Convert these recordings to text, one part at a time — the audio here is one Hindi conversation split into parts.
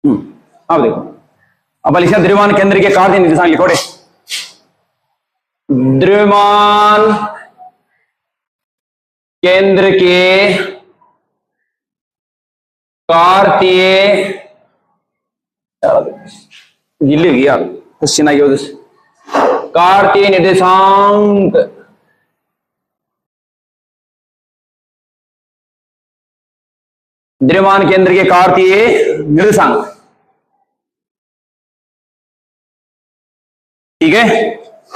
अब देखो, अब लिखा द्रव्यमान केंद्र के कार्तीय निर्देशांक लिखो रे। द्रव्यमान केंद्र के कार्तीय गिल्ली गया क्वेश्चन आ गया उधर से। कार्तीय निर्देशांक द्रव्यमान केंद्र के कार्तीय निर्देशांक, ठीक है।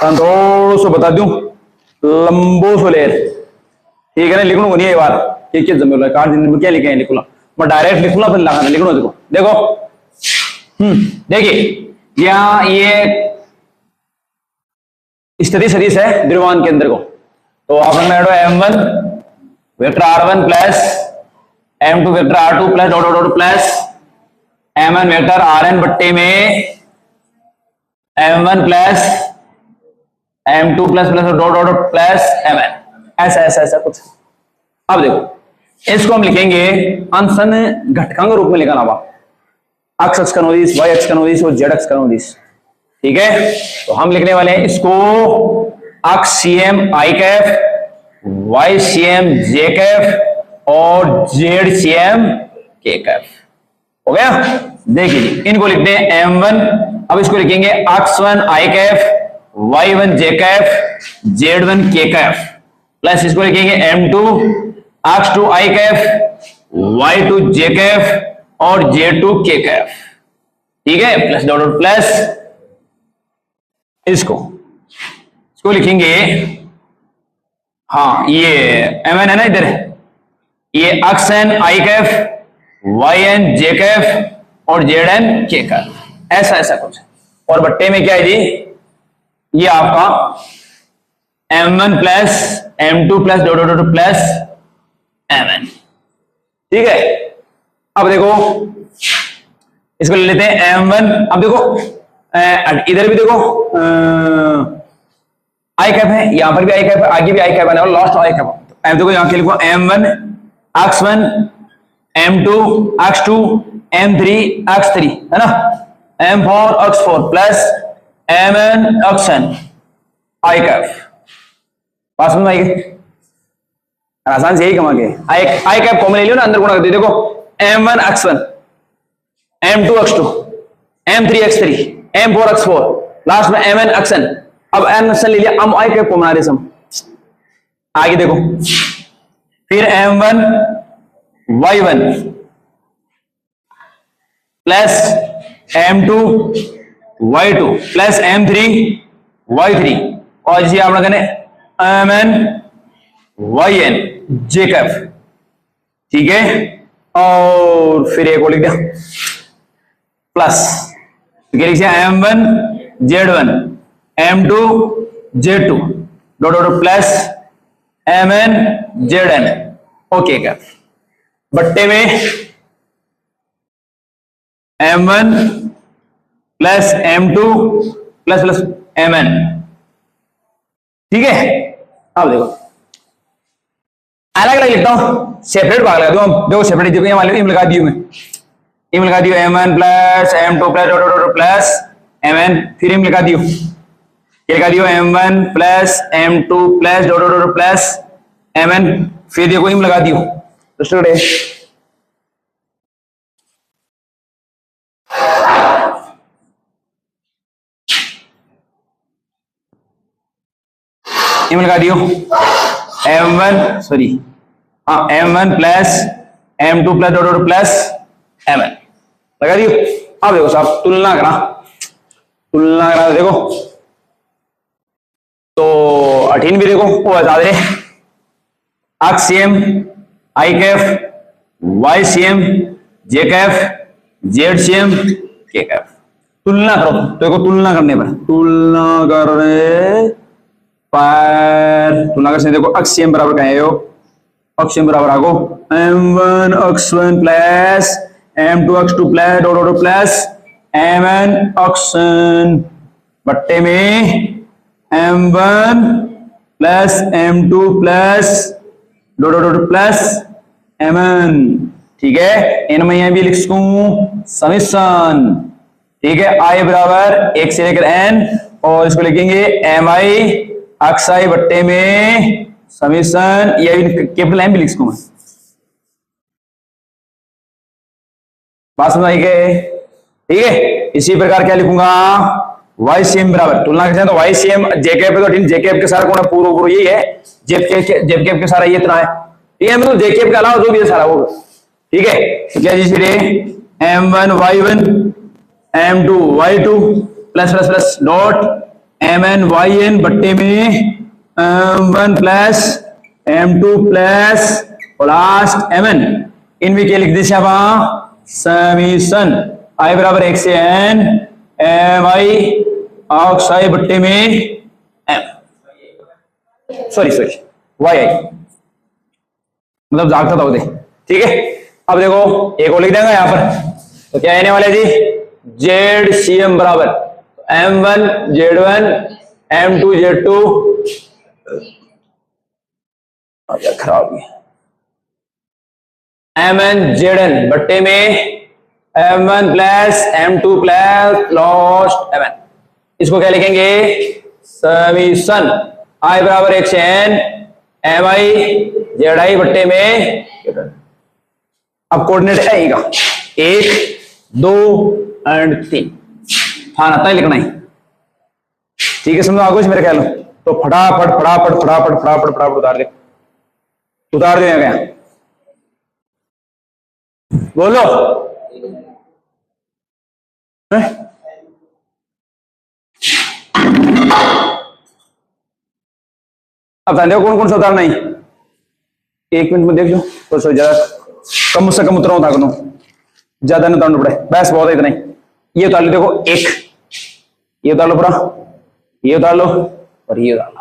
थोड़ा सा बता दूं, लंबोसोलेर, ठीक है ना। लिख लूंगा नहीं ये बार क्या क्या जमे कार्तीय क्या लिखे हैं, लिख लो मैं डायरेक्ट लिख लूंगा, फिर लगाना लिख लो। देखो देखो देखिए यहाँ ये स्थिति सदिश है द्रव्यमान केंद्र को, तो अपन m1 vector r1 plus m2 vector r2 plus dot dot plus m1 vector rn बट्टे में m1 plus m2 plus plus dot dot plus mn, ऐसा ऐसा ऐसा कुछ। अब देखो इसको हम लिखेंगे अंशन घटकांक रूप में लिखा हुआ, अक्ष का नोदिश, y अक्ष का नोदिश और z अक्ष का नोदिश, ठीक है। तो हम लिखने वाले हैं इसको अक्ष सीएम आई कैफ, वाई सीएम जे कैफ और जेड सीएम के कैफ, हो गया। देखिए इनको लिखते हैं m1, अब इसको लिखेंगे x1 आई कैफ, y1 जे कैफ, z1 के कैफ, प्लस इसको लिखेंगे m2 x2 आई कैफ, y2 जे कैफ और z2 के कैफ, ठीक है। प्लस डॉट डॉट प्लस इसको लिखेंगे, हाँ ये mn है ना इधर, ये xn आई कैफ, yn जे कैफ और zn के कैफ, ऐसा ऐसा कुछ। और बट्टे में क्या है जी, ये आपका m1 plus m2 plus dot dot plus mn, ठीक है। अब देखो इसको ले लेते हैं m1, अब देखो इधर भी देखो आई कैप है, यहां पर भी आई कैप है, आगे भी आई कैप है और लास्ट आई कैप। अब देखो यहां के लिखो m1 x1 m2 x2 m3 x3 है ना, m4 x4 plus mn xn आई कैप। पास में आई आसान से यही कमा के आई कैप कॉमन ले लियो ना, अंदर गुणा कर दो। देखो m1 x1 m2 x2 m3 x3 m4 x4 last में mn xn, अब n xn ले लिया, हम आई कैप को बना रहे सम। आगे देखो फिर m1 y1 plus m2 y2 plus m3 y3 और जी आप कहने mn yn जे कैफ, ठीक है। और फिर एक और लिख दिया plus m1 z1 m2 z2 dot dot plus mn zn okay क्या, बट्टे में m1 plus m2 plus plus mn, ठीक है। अब देखो अलग अलग लिखता हूं, सेपरेट भाग लगा दूं। देखो सेपरेट लगा दी मैं, इम लगा दियो m1 plus m2 plus dot dot plus mn, फिर इम लगा दियो, ये लगा दियो m1 plus m2 plus dot dot plus mn, फिर देखो इम लगा दियो तो स्टूडेंट इम लगा दियो m1 सॉरी हाँ m1 plus m2 plus dot dot plus mn लगा दियो। अब देखो साहब तुलना करा देखो तो 18 भी देखो वो बता दे अक्ष सीएम आई कैफ, वाई सीएम जे कैफ, जेड सीएम के कैफ। तुलना करो तो देखो तुलना करने पर तुलना करने देखो अक्ष सीएम बराबर कहे हो, अक्ष सीएम बराबर आगो m1 x1 plus m2 x2 plus dot dot plus mn xn बट्टे में m1 plus m2 plus dot dot plus mn, ठीक है, इन में यह भी लिख सकूं समीशन। ठीक है, आई बराबर 1 से लेकर n, और इसको लिखेंगे एम आई अक्स आई बट्टे में समीशन, ये भी कैपिटल एम भी लिख सकूं मैं। बात समझ आई गए? ठीक है, इसी प्रकार क्या लिखूंगा, वाई सी एम बराबर तुलना करते हैं तो वाई सी एम जेकेप है, तो जेकेप के सारा कौन है, पूरा पूरा यही है, जेकेप के सारा ये इतना है। ठीक है, मतलब जेकेप के अलावा जो भी है सारा वो। ठीक है, तो क्या जी सीधे m1 y1 m2 y2 plus plus plus dot mn yn बट्टे में m1 plus m2 plus last mn, इनमें क्या लिख दीजिए आप समीशन आई बराबर 1 से n एम आई ऑक्स आई बट्टे में m, सॉरी वाई आई, मतलब जागता था उसे। ठीक है, अब देखो एक और लिख देंगे यहां पर, तो क्या आने वाले जी, जेड सी एम बराबर m1 z1 m2 z2, खराब mn zn बट्टे में m1 plus m2 plus lost mn, इसको क्या लिखेंगे समीशन आई बराबर 1 से n m i z i बट्टे में, अब कोऑर्डिनेट आएगा 1 2 एंड 3, हाँ आता है लिखना ही। ठीक है, समझो आगे मेरे ख्याल में, तो फटाफट फटाफट फटाफट फटाफट फटाफट उतार दे गया, बोलो अब देखो कौन कौन सा उतारना है, 1 मिनट में देख लो, तो ज्यादा कम से कम उतरा उतार दो, ज्यादा नहीं उतारना पड़े, बस बहुत है इतना ही। ये उतार लो, देखो 1, ये उतार लो पूरा, ये उतार लो और ये उतार लो।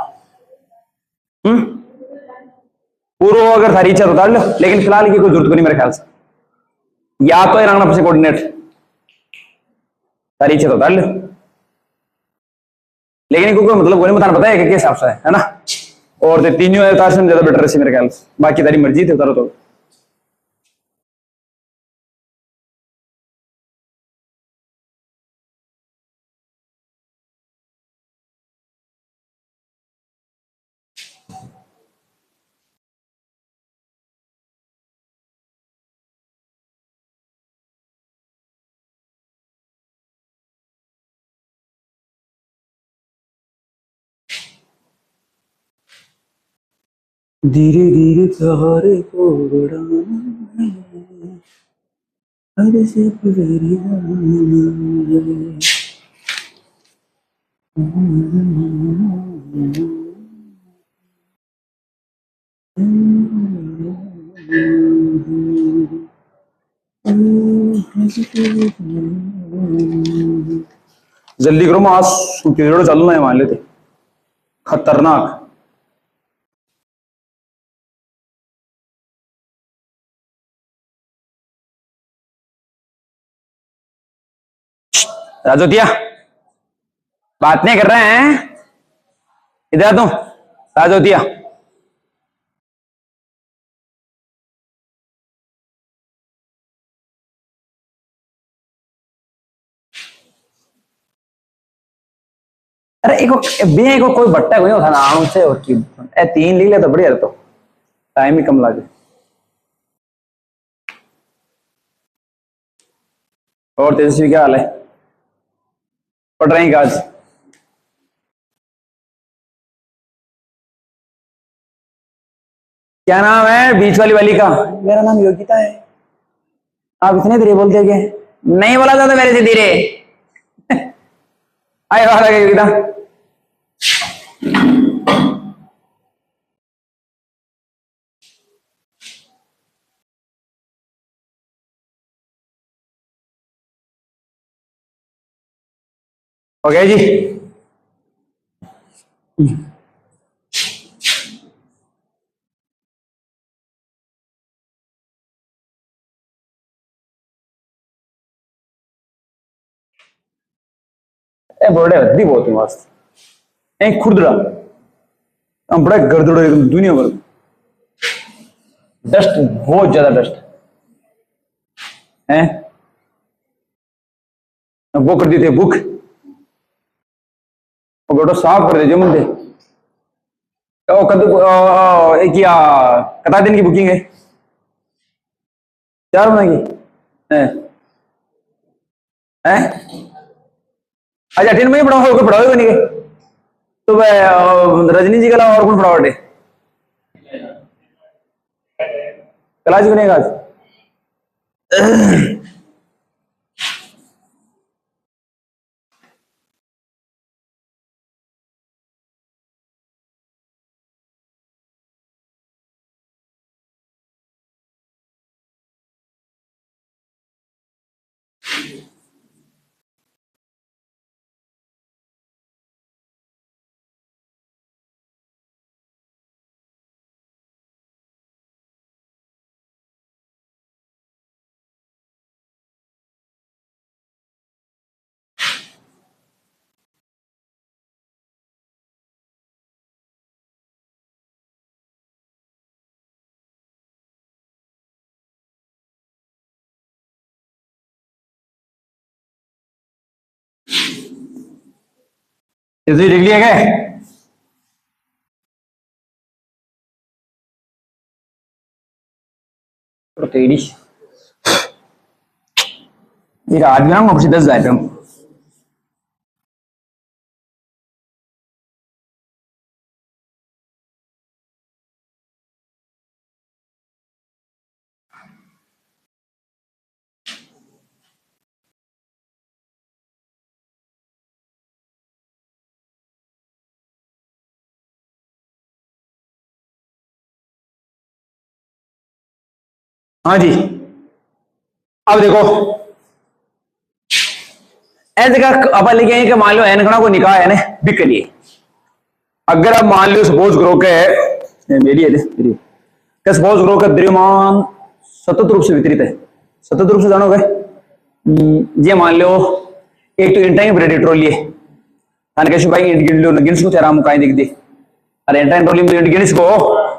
पूरा अगर सारी इच्छा तो उतार लो, लेकिन फिलहाल की कोई जरूरत नहीं मेरे ख्याल से, या तो रखना पड़े कोऑर्डिनेट, सारी इच्छा तो उतार लो, लेकिन इनको कोई मतलब कोई बताना, पता है किस हिसाब से है ना, और तीनों उतार से ज्यादा बेटर है मेरे ख्याल से, बाकी तारी मर्जी थी उतारो तो। धीरे धीरे सहारे को बढ़ाना है, से जल्दी करो, मैं आज चलना है मान लेते, खतरनाक। राजोतिया बात नहीं कर रहे हैं, इधर तुम राजोतिया, अरे एक बे को कोई बट्टा कोई उठाना आराम से, और की 3 लिख ले तो बढ़िया, तो टाइम ही कम लगे। और तेजस्वी क्या हाल है, पढ़ रहे हैं आज? क्या नाम है बीच वाली वाली का? मेरा नाम योगिता है। आप इतने धीरे बोलते क्या? नहीं बोला था मेरे से धीरे। आए बाहर आ गए योगिता। हो गया जी। बोर्डे हद्दी बहुत ही मस्त, एक खुरदड़ा हम बड़ा गर्दड़ा एकदम दुनिया भर, डस्ट बहुत ज्यादा डस्ट। हैं, वो कर दी थे बुक, और बेटो साफ कर दीजिए मुझे। तो कद क्या कितना दिन की बुकिंग है? 4 महीने की है? हैं? अच्छा 3 महीने पढ़ाओ, पढ़ाओ नहीं के तो वह रजनी जी के अलावा और कौन पढ़ाओ बेटे? क्लास ही बनेगा आज। इसे लिख लिया क्या? तो तेरी ये रात में हम 10 जाए हम। हाँ जी, अब देखो ऐसे का अपन लिखे हैं कि मान लो एन गणा को निकाह है ना बिक के लिए। अगर आप मान लो सपोज करो के मेरी है मेरी क्या, सपोज करो कि द्रव्यमान सतत रूप से वितरित है। सतत रूप से जानोगे ये मान लो एक तो इंटाइन ब्रेड ट्रोली है तान कैसे भाई गिन लो गिनस को तेरा मुकाई दिख दे। अरे इंटाइन ट्रोली में गिनस को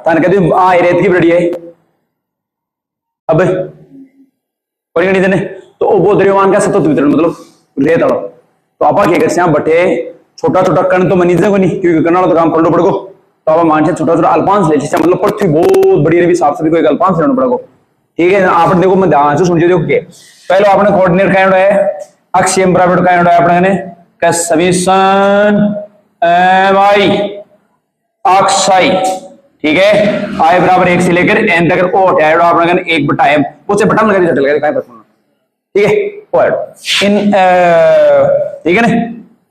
तान कहते आ रेत की ब्रेड है अब और गणित ने तो वो द्रव्यमान का सतत वितरण मतलब रेत आड़ो। तो आप क्या करते हैं बटे छोटा छोटा कण तो मनीजे को नहीं क्योंकि कण तो काम कर लो पड़ो। तो आप मान छोटा छोटा अल्पांश ले मतलब पृथ्वी बहुत बड़ी भी साफ सभी को एक अल्पांश लेना पड़ेगा। ठीक है आप देखो मैं ध्यान से सुनिए देखो के पहले आपने कोऑर्डिनेट का है अक्षीय बराबर का है अपने का समीशन एम आई अक्षय। ठीक है आई बराबर 1 से लेकर एन तक ओ हटाया आपने 1/m उसे बटन लगा दिया चलेगा काय पता। ठीक है ओ इन ठीक है ना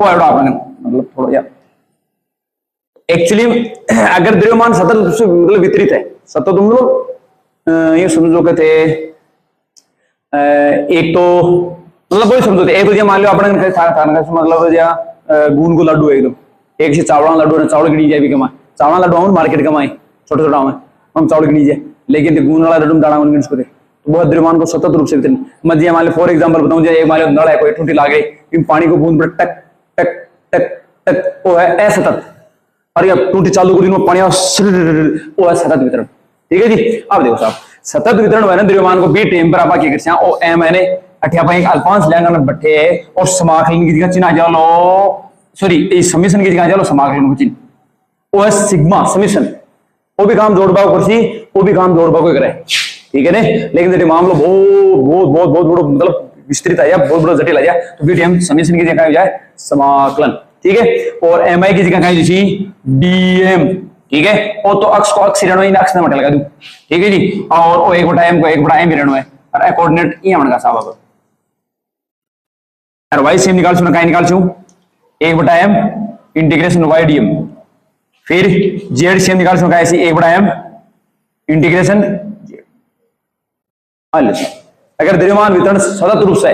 ओ आपने मतलब थोड़ा यार एक्चुअली अगर द्रव्यमान सतत रूप से मतलब वितरित है सतत मतलब ये समझो कहते एक तो मतलब वही समझो एक तो मान लो अपने मतलब या गूंद को लड्डू एकदम एक से चावड़ा लड्डू चावल गिनी जाए भी कमा चावड़ा लड्डू हम मार्केट कमाए छोटे छोटा हम चावल गिनी जाए लेकिन गूंद वाला लड्डू दाना गिन को तो बहुत द्रव्यमान को सतत रूप से वितरण मध्य मान लो फॉर एग्जाम्पल बताऊं एक मान लो नल है कोई टूटी लागे पानी को बूंद पर टक टक टक टक वो है असतत और ये टूटी चालू को दिन में पानी वो है सतत वितरण। ठीक है जी अब देखो साहब सतत वितरण है ना द्रव्यमान को बी टेम पर आप क्या करते हैं ओ एम एन अठ्या एक अल्पांश लेंगे बट्टे और समाकलन की जगह चिन्ह जाओ सॉरी समीशन की जगह जाओ समाकलन को चिन्ह ओ है सिग्मा समीशन वो भी काम जोड़ भाव करसी वो भी काम जोड़ भाव को करे। ठीक है ना लेकिन देखिए मामला बहुत बहुत बहुत बहुत बड़ा मतलब विस्तृत है या बहुत बड़ा जटिल है तो बी टेम समीशन की जगह हो जाए समाकलन। ठीक है और एम आई की जगह कहीं जी डीएम। ठीक है और तो अक्ष को अक्ष ऋण अक्ष में लगा दूं। ठीक है जी और वो 1/m को 1/m ऋण है और कोऑर्डिनेट ये हमने का साहब और वाई सेम निकाल सुना कहीं निकाल छू 1/m इंटीग्रेशन वाई डीएम फिर जेड सेम निकाल सुना ऐसी 1/m इंटीग्रेशन अगर द्रव्यमान वितरण सतत रूप से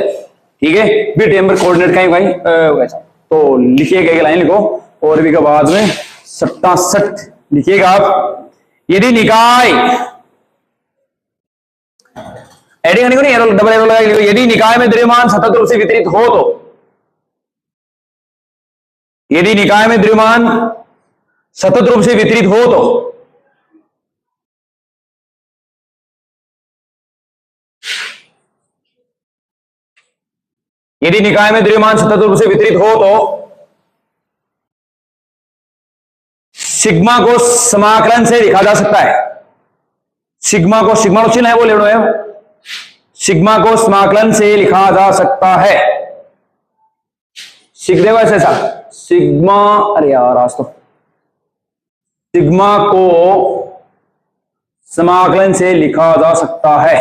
ठीक है बी टेम पर कोऑर्डिनेट कहीं भाई तो लिखिएगा एक लाइन लिखो और भी के बाद में 67 लिखिएगा आप यदि निकाय एडिंग नहीं एरो डबल एरो लगा यदि निकाय में द्रव्यमान सतत रूप से वितरित हो तो यदि निकाय में द्रव्यमान सतत रूप से वितरित हो तो यदि निकाय में द्रव्यमान सतत रूप से वितरित हो तो सिग्मा को समाकलन से लिखा जा सकता है। सिग्मा को चिन्ह है वो लेना है, सिग्मा को समाकलन से लिखा जा सकता है। सीख देगा ऐसा सिग्मा, अरे यार आज तो सिग्मा को समाकलन से लिखा जा सकता है।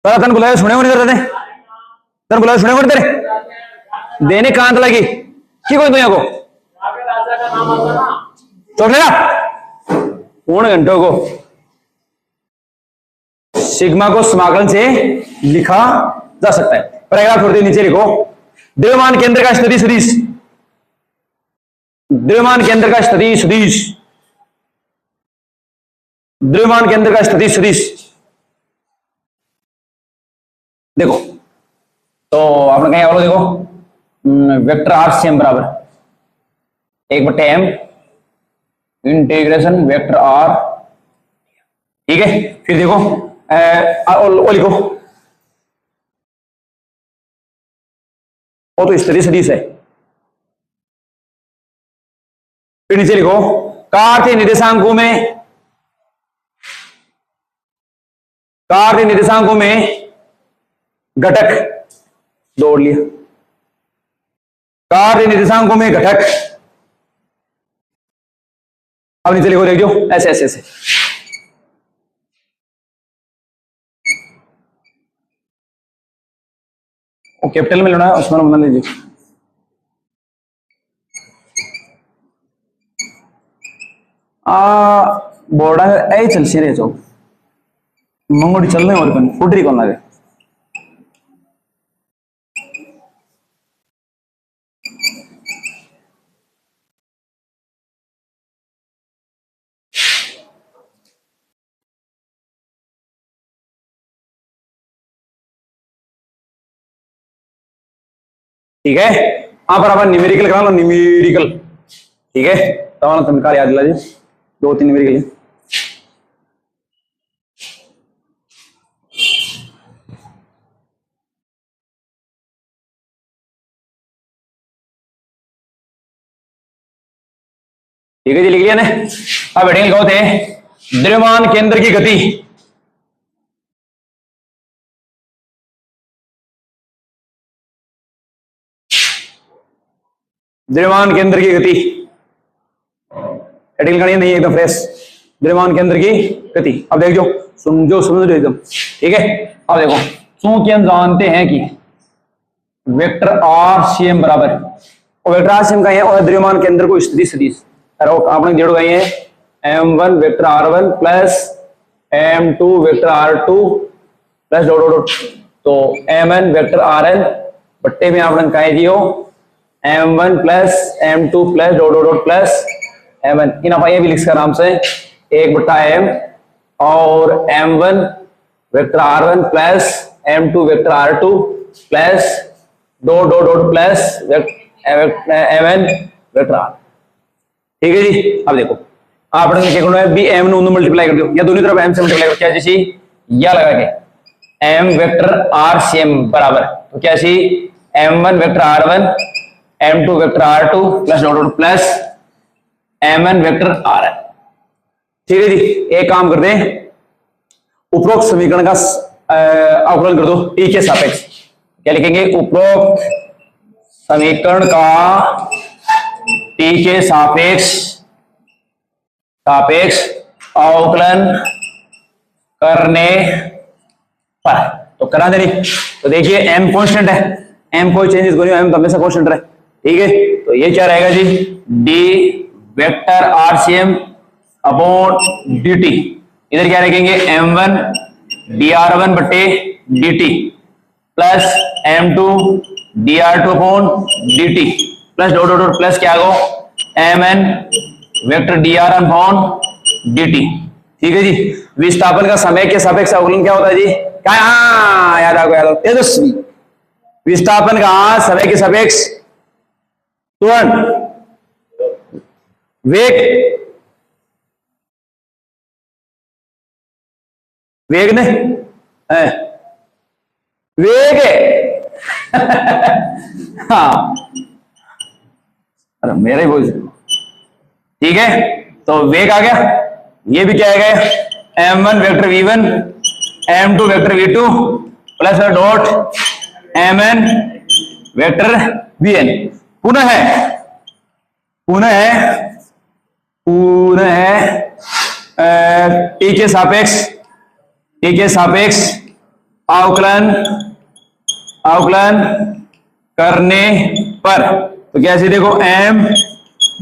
तन बुलाया सुने को नहीं करते, तन बुलाया सुने को नहीं तेरे देने कांत लगी की कोई दुनिया को चौकलेगा पूर्ण घंटों को सिग्मा को समाकलन से लिखा जा सकता है। पैराग्राफ थोड़ी देर नीचे लिखो, द्रव्यमान केंद्र का स्थिति सदिश, द्रव्यमान केंद्र का स्थिति सदिश, द्रव्यमान केंद्र का स्थिति सदिश देखो। तो आपने कहीं और देखो वेक्टर आर सेम बराबर 1/m इंटीग्रेशन वेक्टर आर, ठीक है। फिर देखो ओ लिखो, वो तो स्थिति सदिश है। फिर नीचे लिखो कार्य निर्देशांकों में घटक जोड़ लिया, कार्य निर्देशांकों में घटक। अब नीचे लिखो, देखो ऐसे ऐसे ऐसे वो कैपिटल में लेना है, उसमें बना लीजिए। बोर्डा ऐ चल सीरे जो मंगोड़ी चल रहे और कौन फुटरी कौन लगे। ठीक है, यहां पर अपन न्यूमेरिकल करा लो, न्यूमेरिकल, ठीक है। तमाम तनकार याद दिला जी, 2-3 न्यूमेरिकल। ठीक है जी, लिख लिया ने। अब हेडिंग लिखो थे द्रव्यमान केंद्र की गति, द्रव्यमान केंद्र की गति हेडिंग करनी नहीं एकदम फ्रेश, द्रव्यमान केंद्र की गति। अब देखो समझो एकदम, ठीक है। अब देखो चूंकि हम जानते हैं कि वेक्टर आर सीएम बराबर, और वेक्टर आर सीएम का है और द्रव्यमान केंद्र को स्थिति सदिश आपने जोड़ गए हैं m1 vector r1 plus m2 vector r2 plus dot dot, तो mn वेक्टर rn बट्टे में आपने कहे दियो m1 plus m2 plus dot dot plus mn। इन आप ये भी लिख सकते आराम से 1/m और m1 vector r1 plus m2 vector r2 plus dot dot plus mn vector r, ठीक है जी। अब देखो आपने क्या करना है, बी एम नो मल्टीप्लाई कर दो या दोनों तरफ एम से मल्टीप्लाई कर, क्या जैसी या लगा के एम वेक्टर आर सेम बराबर, तो क्या सी m1 vector r1 m2 vector r2 plus dot dot plus mn vector rn, ठीक है जी। एक काम करते हैं, उपरोक्त समीकरण का अवकलन कर दो टी के सापेक्ष। क्या लिखेंगे, उपरोक्त समीकरण का टी के सापेक्ष अवकलन करने पर, तो करा देनी। तो देखिए m कांस्टेंट है, m कोई चेंजेस नहीं है, m हमेशा कांस्टेंट रहे, ठीक है। तो ये क्या रहेगा जी, d vector rcm upon dt, इधर क्या रखेंगे m1 dr1 बटे dt plus m2 dr2 upon dt plus dot dot plus क्या हो mn vector dr upon dt, ठीक है जी। विस्थापन का समय के सापेक्ष अवकलन क्या होता है जी, क्या याद आ गया तेजस्वी, विस्थापन का समय के सापेक्ष तुरंत वेग ने वेग हाँ, अरे मेरा ही बोल, ठीक है। तो वेग आ गया, ये भी क्या है, m1 vector v1 m2 vector v2 plus dot mn vector vn। पुनः है, पुनः है, पुनः है टी के सापेक्ष, टी के सापेक्ष अवकलन, अवकलन करने पर तो कैसे देखो, m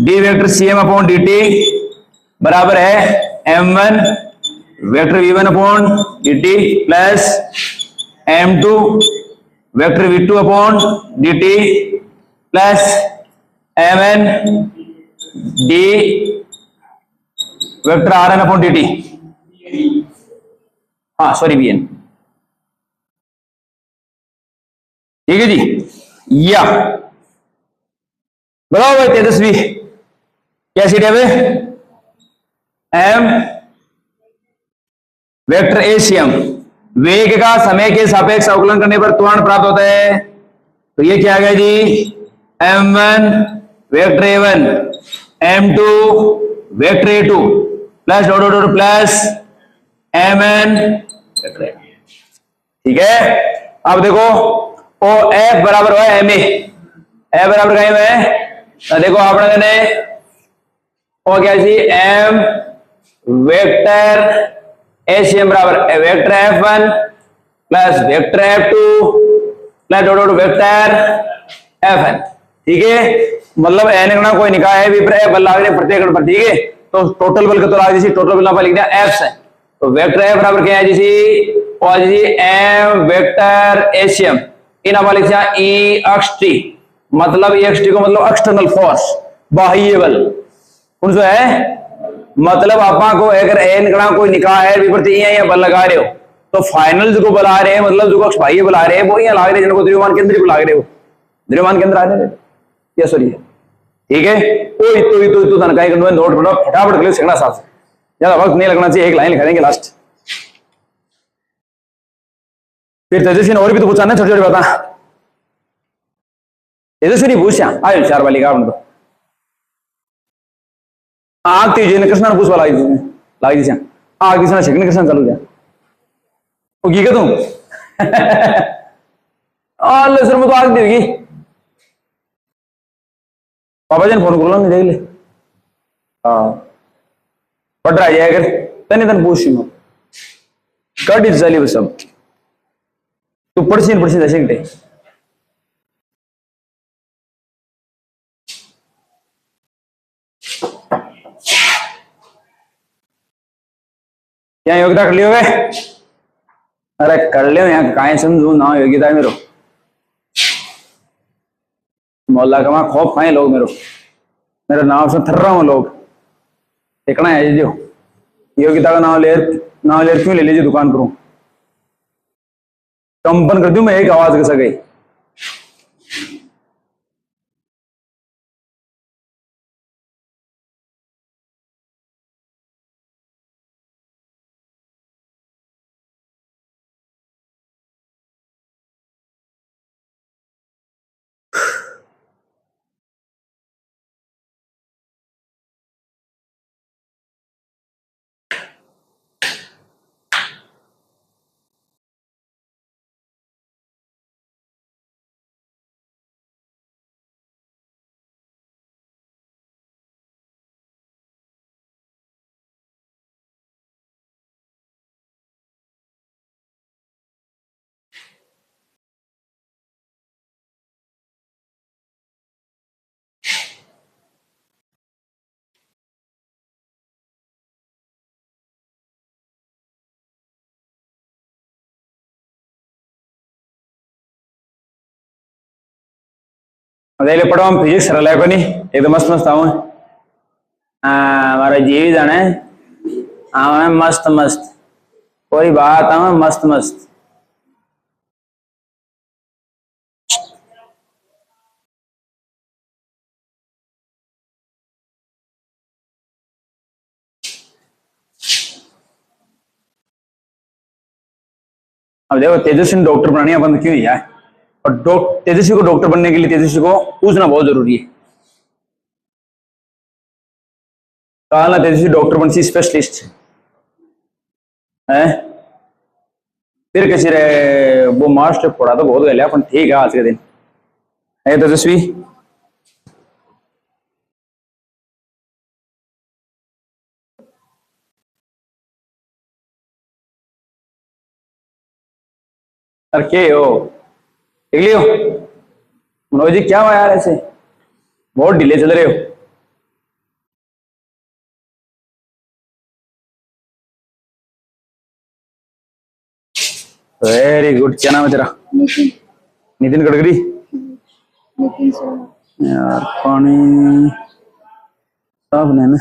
d vector c m upon d t बराबर है m1 vector v1 upon d t plus m2 vector v2 upon d t plus mn d vector r n upon d t, हाँ सॉरी bn, ठीक है जी। या बताओ भाई तेजस्वी क्या सीट है भाई, एम वेक्टर एशियम वेग का समय के सापेक्ष अवकलन करने पर त्वरण प्राप्त होता है। तो ये क्या आ गया जी, m1 vector a1 m2 vector a2 plus dot dot plus mn vector a, ठीक है। अब देखो ओ f बराबर हुआ है ma, f बराबर कहीं में, तो देखो आपने ने ओ क्या जी, m वेक्टर एशियम बराबर vector f1 plus vector f2 plus dot dot vector fn, ठीक है। मतलब एन गणा कोई निकाह है विपरीत बल लाग रहे प्रत्येक गण पर, ठीक है। तो टोटल बल का तो लाग जैसे टोटल बल ना लिख दिया f से, तो वेक्टर f बराबर क्या है जैसे और जी m वेक्टर एशियम इन आप लिख दिया e अक्ष टी, मतलब एक्स टी को मतलब एक्सटर्नल फोर्स, बाह्य बल कौन सा है, मतलब आपा को अगर एन गणा कोई निकाह है विपरीत या बल लगा रहे हो तो फाइनल जो बुला रहे हैं, मतलब जो अक्ष बाह्य बुला रहे हैं वो यहाँ लाग रहे हैं जिनको द्रव्यमान केंद्र बुला रहे हो, द्रव्यमान केंद्र आ रहे हैं या सॉरी, ठीक है। तो धनकाई करना नोट बनाओ फटाफट क्लियर सीखना साथ, ज्यादा वक्त नहीं लगना चाहिए, एक लाइन लिखा देंगे लास्ट। फिर तेजस्वी ने और भी तो पूछा ना छोटी छोटी बात, तेजस्वी नहीं पूछा आयो 4 वाली का तो आग तीजे ने कृष्ण पूछ वाला लाग दी आग दिशा शिकने कृष्ण चालू गया वो की तुम सर में तो आग देगी पापा जी ने फोन कर लो नहीं देख ले, हाँ पढ़ रहा है अगर तने तन पूछ कट इज चली सब तू पढ़सी दशे घंटे क्या योग्यता कर लियो वे, अरे कर लियो यहाँ काहे समझू ना योग्यता मेरो मोहल्ला का वहां खौफ खाए लोग मेरो, मेरा नाम से थर्रा हूं लोग देखना है जो योग्यता का नाम ले क्यों ले लीजिए दुकान करूं कंपन कर दूं मैं एक आवाज कैसा गई। अरे पढ़ो हम फिजिक्स सरल है को नहीं एकदम मस्त मस्त आऊं हमारा जीवी जाने हाँ मस्त मस्त कोई बात है मस्त मस्त अब देखो तेजस्वी डॉक्टर बनानी अपन क्यों यार और तेजस्वी को डॉक्टर बनने के लिए तेजस्वी को पूछना बहुत जरूरी है। कहा ना तेजस्वी डॉक्टर बन सी स्पेशलिस्ट है। फिर कैसे रहे वो मास्टर पढ़ा तो बहुत गया अपन ठीक है आज के दिन है तेजस्वी। अरे के हो देख लियो मनोज जी क्या हुआ यार ऐसे बहुत ढीले चल रहे हो। वेरी गुड क्या नाम है तेरा? नितिन गडकरी। यार पानी साफ नहीं ना।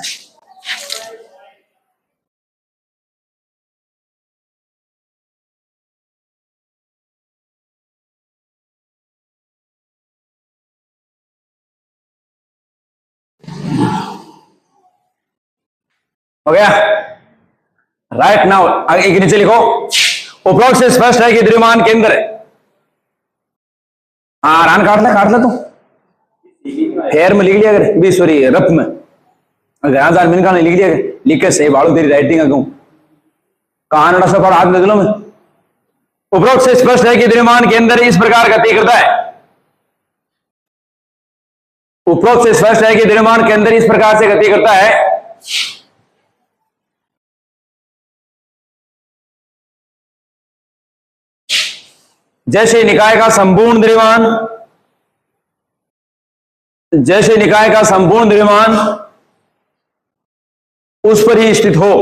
हो गया राइट नाउ आगे के नीचे लिखो उपरोक्त से स्पष्ट है कि द्रव्यमान केंद्र है। हाँ रान काट ले तू हेयर में लिख लिया कर भी सॉरी रफ में अगर मिनका ने लिख दिया लिख के सही बाड़ू तेरी राइटिंग कहूं कहां सब हाथ में दिलो में। उपरोक्त से स्पष्ट है कि द्रव्यमान के अंदर इस प्रकार गति करता है। उपरोक्त से स्पष्ट है कि द्रव्यमान के अंदर इस प्रकार से गति करता है। जैसे निकाय का संपूर्ण द्रव्यमान उस पर ही स्थित हो।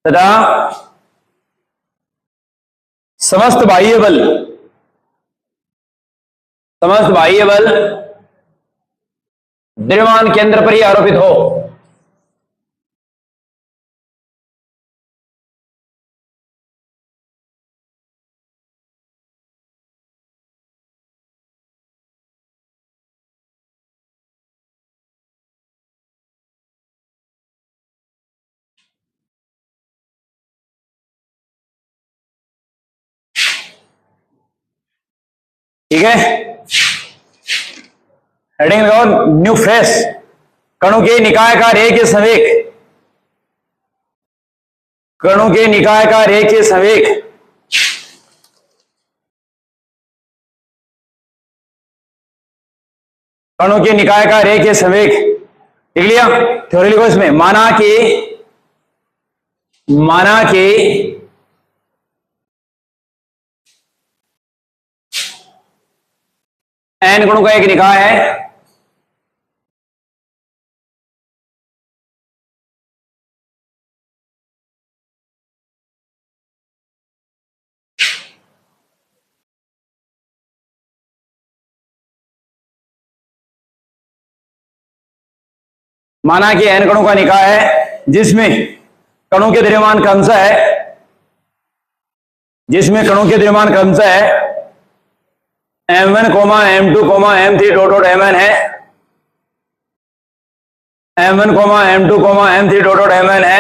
तथा समस्त बाह्य बल द्रव्यमान केंद्र पर ही आरोपित हो। ठीक है हेडिंग लगाओ न्यू फ्रेश। कणों के निकाय का रेखीय संवेग कणों के निकाय का रेखीय संवेग लिख लिया। थ्योरी लिखो इसमें माना कि एन कणों का एक निकाय है। माना कि एन कणों का निकाय है जिसमें कणों के द्रव्यमान क्रमशः है m1, m2, m3 dot mn है। m1, m2, m3 dot mn है।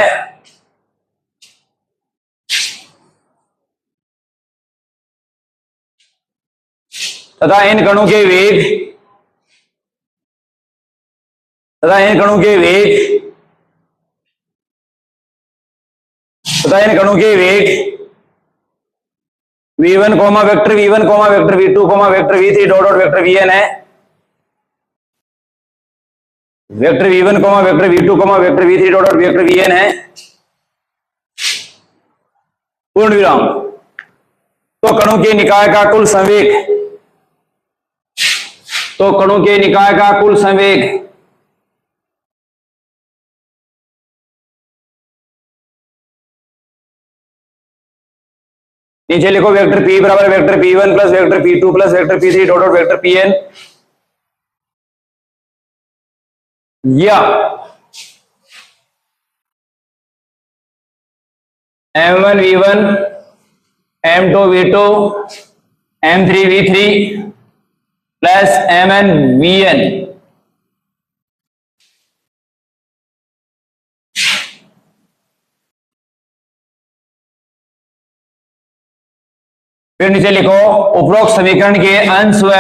तथा इन कणों के वेग v1, vector v1, vector v2, vector v3 dot vector vn है। Vector v1, vector v2, vector v3 dot vector vn है। पूर्ण विराम। तो कणों के निकाय का कुल संवेग नीचे लिखो वेक्टर p बराबर vector p1 plus vector p2 plus vector p3 dot vector pn या m1 v1 m2 v2 m3 v3 plus mn vn फिर नीचे लिखो उपरोक्त समीकरण के अंश व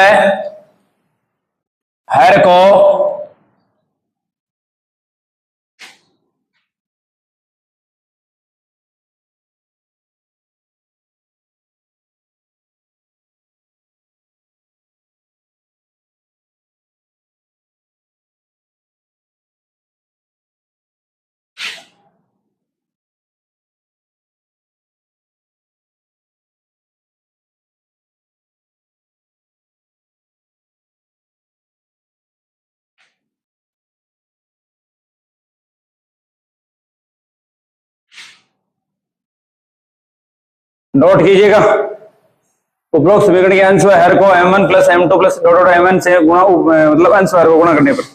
हर को नोट कीजिएगा। उपरोक्त समीकरण के अंश व हर को m1 plus m2 plus dot dot mn से गुणा, मतलब अंश हर को गुणा करने पर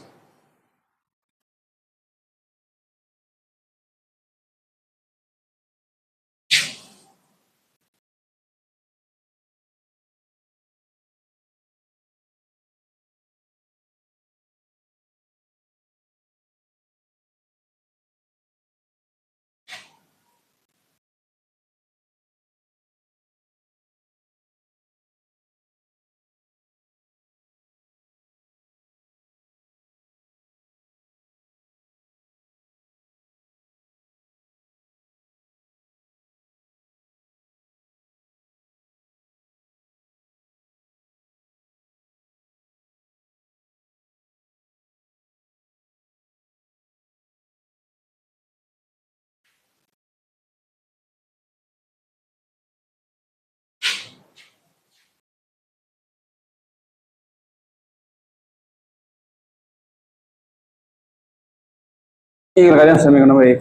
एक लगा दें समीकरण नंबर 1।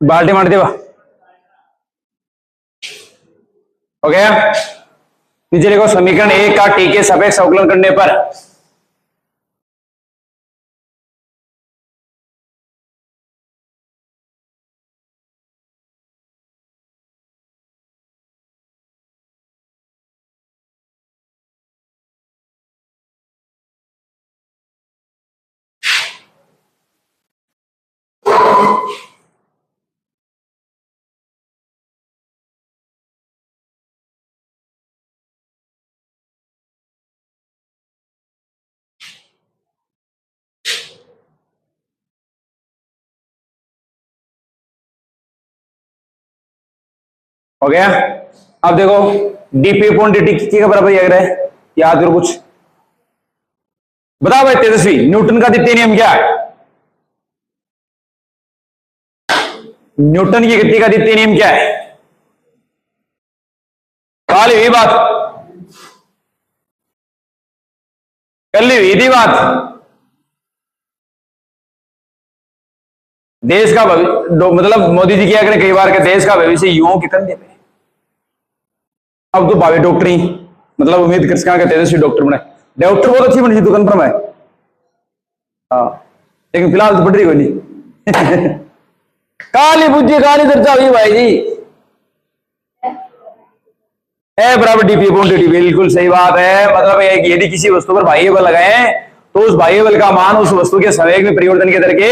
बाल्टी मार देवा हो गया। नीचे लिखो समीकरण 1 का टी के सापेक्ष अवकलन करने पर हो गया। अब देखो डीपी अपॉन dt किसके का बराबर याद है, याद करो कुछ बताओ भाई तेजस्वी, न्यूटन का द्वितीय नियम क्या है? न्यूटन की गति का द्वितीय नियम क्या है? काली हुई बात, कर ली हुई थी बात। देश का मतलब मोदी जी क्या करें कई बार के देश का भविष्य युवाओं के कंधे पे। अब तो भावे डॉक्टरी, मतलब उम्मीद कर सका तेजस्वी डॉक्टर बने, डॉक्टर बहुत अच्छी बनी थी तो कन्फर्म है। हाँ लेकिन फिलहाल तो बढ़ रही कोई नहीं। काली बुद्धि काली चर्चा हुई भाई जी। ए बराबर डीपी अपॉन dt, बिल्कुल सही बात है। मतलब यदि किसी वस्तु पर बाह्य बल लगाए तो उस बाह्य बल का मान उस वस्तु के संवेग में परिवर्तन के दर के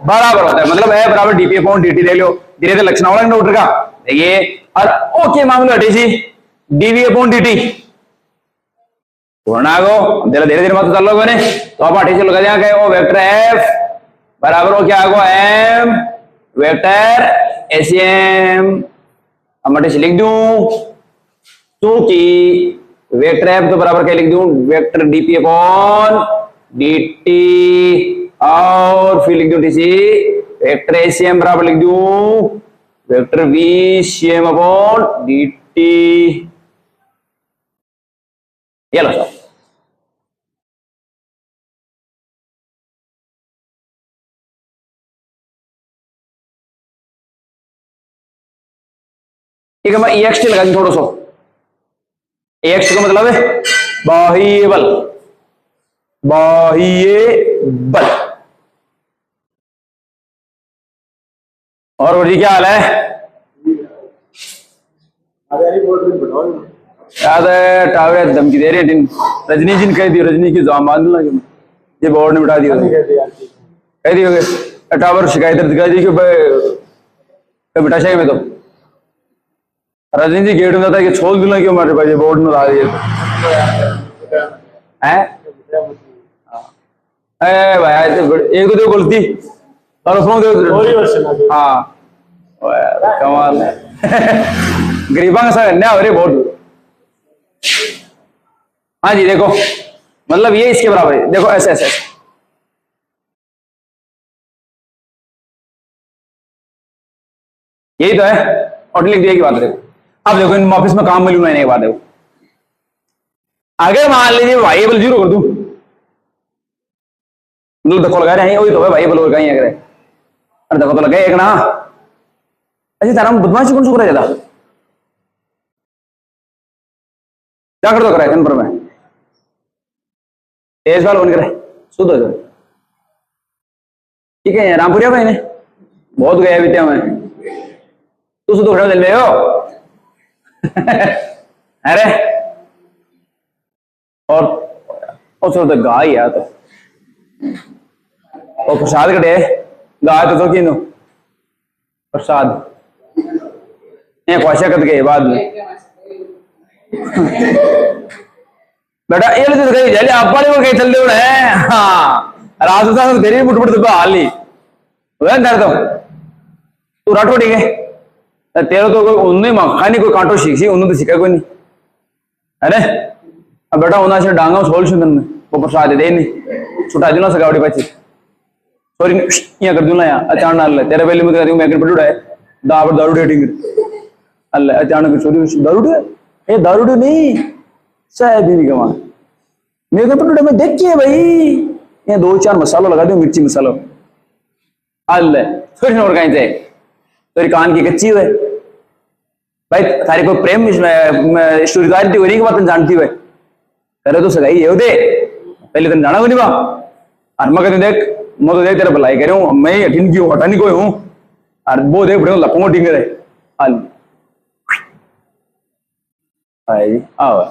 बराबर होता है। मतलब है बराबर डीपी अपॉन dt ले लो, धीरे धीरे लक्षण होगा डॉक्टर का। देखिए और ओके मामला हटे जी, डीवी अपॉन dt धीरे धीरे मत कर लोगे ने तो आप हटे चलो गया वो वेक्टर एफ बराबर हो क्या आगो एम वेक्टर एसीएम। अब हटे से लिख दूं क्योंकि वेक्टर एफ तो बराबर क्या लिख दूं वेक्टर डीपी अपॉन dt और फिर लिख दूं टीसी वेक्टर एसीएम बराबर लिख दूं वेक्टर वीसीएम अपॉन dt। ये लो साहब। ठीक है, मैं EXT लगा दूं थोड़ा सा। EXT का मतलब है बाह्य बल, बाह्य बल। और जी क्या हाल है? याद है टावर धमकी दे रही है, रजनी जी ने कह दी, रजनी की जाम बांध लगे, ये बोर्ड ने बिठा दिया, कह दी होगे टावर शिकायत दर्ज कर दी कि बिठा चाहिए। मैं तो रजनी जी गेट में जाता है कि छोड़ दूंगा क्यों हमारे पास बोर्ड में ला दिए भाई, एक दो गलती और उसमें हाँ कमाल है। गरीबा का सर अन्याय हो रही बहुत। हाँ जी देखो, मतलब ये इसके बराबर है, देखो ऐसे ऐसे यही तो है। और लिख दिया की बात है। देखो अब देखो इन ऑफिस में काम मिलू नहीं बात है। अगर मान लीजिए भाई बल 0 कर दूं, मतलब देखो लगा रहे हैं वही तो है भाई बल और कहीं अगर अरे देखो तो लगे एक ना अच्छा तारा बदमाशी कौन सा कर रहा था, क्या कर दो करा पर में तेज वाल बन करे शुद्ध हो जाए। ठीक है रामपुरिया भाई ने बहुत गया बीते में तू शुद्ध खड़ा दिल में हो। अरे और तो गाय यार तो और प्रसाद कटे गाय तो किनो प्रसाद ये ख्वाहिशा कद गए बाद में बेटा ये तो गई जले आप वाले को कहीं चल रहे हैं। हाँ राजू साहब तेरी मुठ मुठ तो हाल ही वह दर्द तू राठो ठीक है तेरा तो कोई उन्हें खानी कोई कांटो सीखी उन्होंने तो सीखा कोई नहीं अरे अब बेटा उन्हें से डांगा सोल सुन वो प्रसाद दे नहीं छुटा दूना सगावड़ी पाची सॉरी यहाँ कर दूना यहाँ अचानक अल्लाह तेरे पहले मुझे कहती हूँ मैं पटूड़ा है दावर दारू डेटिंग अल्लाह अचानक सॉरी दारू ये दारू नहीं साहब भी नहीं कमा मेरे को पटूड़ा में देखिए भाई ये 2-4 मसाला लगा दो मिर्ची मसाला अल्लाह थोड़ी और कहीं से तेरी कान की कच्ची हुए भाई थारी कोई प्रेम स्टोरी हो रही की बात जानती हुए करे तो सगाई ये दे पहले दिन जाना को नहीं वहां और मैं कहती देख मैं तो देख तेरा भलाई कह रहा हूँ मैं हटिन की हटा नहीं कोई हूँ और वो देख बड़े लपूंगा टिंग रहे हाल भाई आओ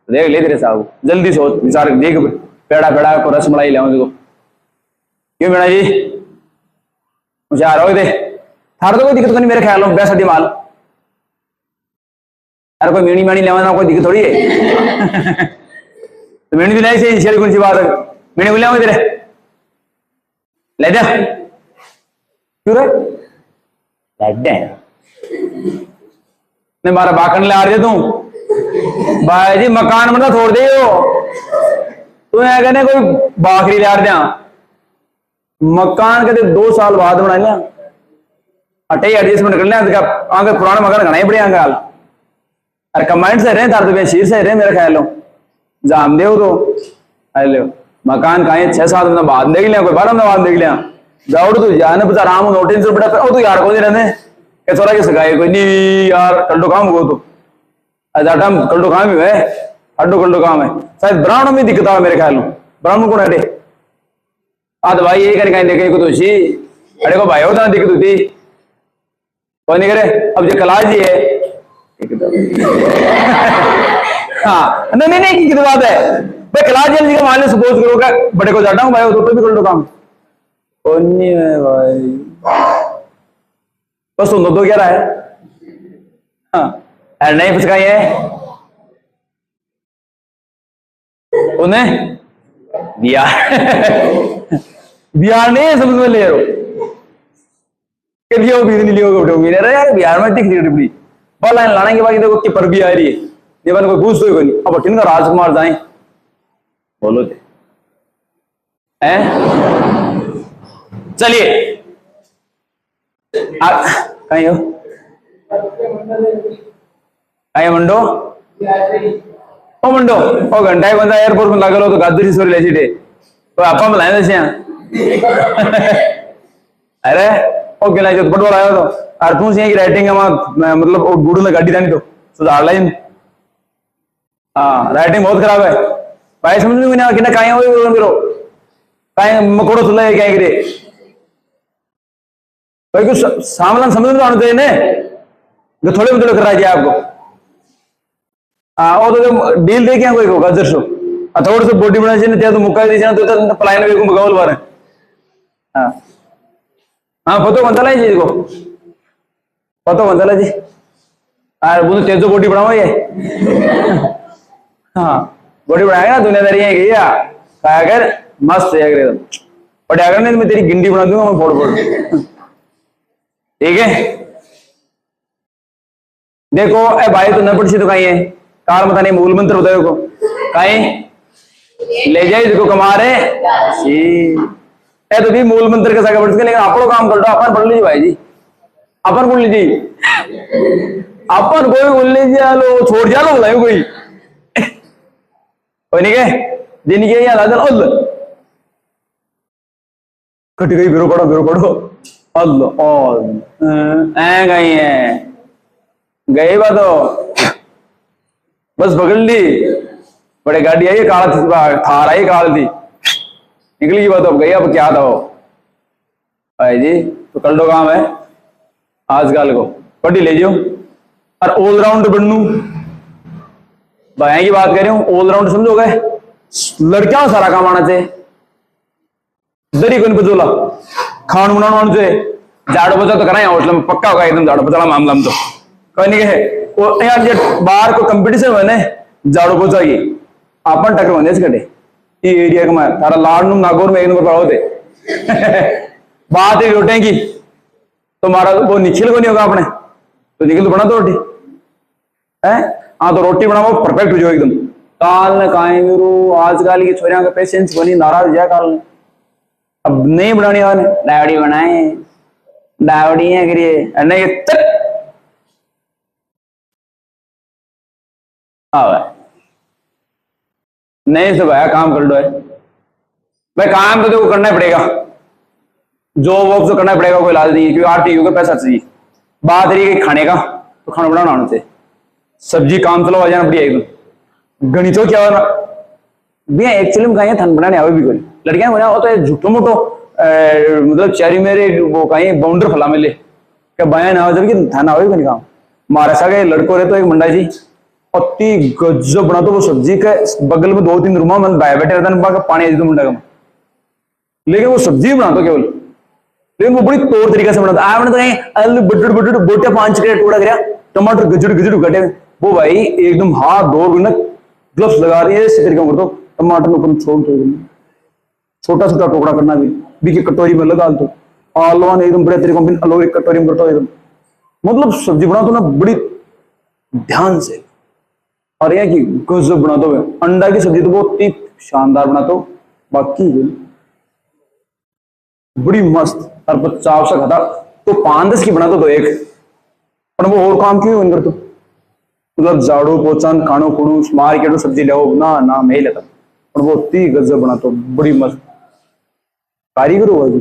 देख ले तेरे साहब जल्दी सोच विचार देख पेड़ा पेड़ा को रस मलाई ले देखो क्यों बेड़ा जी मुझे आ रहा हो दे थार तो कोई दिक्कत नहीं मेरे ख्याल में बैसा माल अरे कोई मीणी माणी लेवाना कोई दिक्कत थोड़ी है। तो मीणी भी नहीं सही कौन सी बात है मीणी बोले तेरे ले जा क्यों रे ले मैं मारा बाकन ले आ रहे तू भाई जी मकान मतलब छोड़ दे तू यहाँ कहने कोई बाखरी ले आ रहे मकान कहते 2 साल बाद बना लिया अटे एडजस्टमेंट कर लिया आगे पुराना मकान घना ही बढ़िया हाल अरे कमांड से रहे तार तो शीर से रहे मेरे ख्याल जाम दे तो हेलो मकान कहीं 6-7 महीने बाद देख लिया कोई 12 महीने बाद देख लिया जाओ तो जाने पता आराम नोटिस से बड़ा तो यार कौन रहने के थोड़ा के सगाई कोई नहीं यार कल्डो काम हो तो टाइम कल्डो काम ही है हड्डो कल्डो काम है शायद ब्राह्मण में दिक्कत है मेरे ख्याल में ब्राह्मण कौन हटे आज भाई यही कहीं देखे को तो सी अरे को भाई होता दिक्कत होती कोई नहीं करे अब जो कलाश जी है हाँ नहीं की बात है भाई कलाश जी का मान लो सपोज करो क्या बड़े को जाता हूँ भाई तो भी कर लो काम कौन नहीं है भाई बस सुन तो क्या रहा है हाँ नहीं फसकाई है उन्हें बिहार नहीं समझ में ले रहे लियो भी नहीं लियो यार बिहार में दिख रही बल लाइन लाने के बाद देखो कि पर भी आ रही है देवन कोई पूछ तो नहीं अब टिन का राजकुमार जाए बोलो थे चलिए कहीं हो कहीं मंडो ओ मंडो ओ घंटा बंदा एयरपोर्ट में लगा लो तो गादरी सोरी ले सीटे तो आप बुलाए वैसे अरे ओके लाइन जो बड़ो आया तो और तू सी की राइटिंग है मतलब बूढ़ू ने गाड़ी दानी तो सुधार लाइन। हाँ राइटिंग बहुत खराब है भाई समझ में ना कि ना काहे होई मेरो काहे मकोड़ो सुले क्या करे भाई कुछ सामना समझ में आना चाहिए ने जो थोड़े मतलब कर रहा है आपको। हाँ वो तो डील दे क्या कोई को गजर शो थोड़ा सा बॉडी बना चाहिए तो मुक्का दीजिए तो पलायन भी मुकाबल बारे। हाँ हाँ पतो बनता है जी को पतो बनता है जी यार वो तेजो बॉडी बनाओ ये। हाँ बॉडी बनाएगा ना दुनियादारी है क्या खाया कर मस्त है एकदम बट अगर नहीं मैं तेरी गिंडी बना दूंगा मैं फोड़ फोड़। ठीक है देखो ए भाई तो न पड़ी तो कहीं है कार मत नहीं मूल मंत्र बताओ को कहीं ले जाए इसको कमा रहे ए तो भी मूल मंत्र के साथ बढ़ सके लेकिन आपको काम कर दो अपन पढ़ लीजिए भाई जी अपन बोल लीजिए अपन कोई बोल लीजिए लो छोड़ जा लो बुलाए कोई कोई नहीं के दिन के या लादल अल्लाह कट गई बिरो पड़ो अल्लाह और ऐ गई है गई बात तो बस पकड़ ली बड़े गाड़ी आई काला थी थार आई काल थी निकली बात अब गई अब क्या था वो भाई जी तो कर लो काम है आजकल को कटी ले जाओ और ऑलराउंड बनू भाई की बात कर रही हूँ ऑलराउंड समझोगे लड़कियां सारा काम आना चाहिए दरी को नहीं बजोला खान बनाना आना चाहिए झाड़ू बचा तो कराए होटल में पक्का होगा एकदम झाड़ू बचा मामला में तो कोई नहीं है यार जो बाहर को कंपटीशन बने झाड़ू पोछा की अपन टक्कर बने कटे ये एरिया का मैं तारा लाड़ नागौर में एक नंबर पर होते बात है रोटे की तो हमारा वो निखिल को नहीं होगा अपने तो निखिल तो बना दो रोटी है हाँ तो रोटी बनाओ परफेक्ट हो जाओ एकदम काल ने काहे गुरु आजकल की छोरियां का पेशेंस बनी नाराज जाए काल ने अब नहीं बनानी वाले डावड़ी बनाए डावड़ी है करिए नहीं हाँ नहीं सब आया काम कर लो है भाई काम तो देखो करना ही पड़ेगा जॉब वॉब तो करना पड़ेगा कोई इलाज नहीं है क्योंकि आरटीयू का पैसा चाहिए बात रही खाने का तो खाना बनाना आना चाहिए सब्जी काम चलो आ जाना बढ़िया एकदम गणितों क्या होना भैया एक्चुअली में कहीं थन बनाने आवे भी कोई लड़कियां बना हो तो झूठो मोटो मतलब चारी मेरे वो कहीं बाउंडर फला मिले क्या बयान आवे जब कि थन आवे भी नहीं काम मारे सगे लड़को रहे तो एक मंडा जी अति गजब बना तो वो सब्जी के बगल में 2-3 रूमा मन बाय बैठे रहता पानी दे दो मुंडा का लेकिन वो सब्जी बना तो केवल लेकिन वो बड़ी तौर तरीके से बनाता आपने तो कहीं आलू बटड़ बटड़ बोटे 5 के टुकड़ा करा टमाटर गजड़ गजड़ कटे वो भाई एकदम हाथ धो ग्लव्स लगा रही है इसी तरीके कर दो टमाटर ऊपर छोड़ दो छोटा छोटा टुकड़ा करना भी की कटोरी में लगा दो आलू ने एकदम बड़े तरीके में आलू एक कटोरी में करता एकदम मतलब सब्जी बना तो ना बड़ी ध्यान से और यह की गजब बना दो अंडा की सब्जी तो बहुत ही शानदार बना दो बाकी बड़ी मस्त और चाव से खाता तो 5-10 की बना दो एक पर वो और काम क्यों कर तो मतलब झाड़ू पोछन खानो खुणू मार्केट में सब्जी ले ना ना मैं ही लेता और वो ती गजब बना तो बड़ी मस्त कारीगर हुआ जी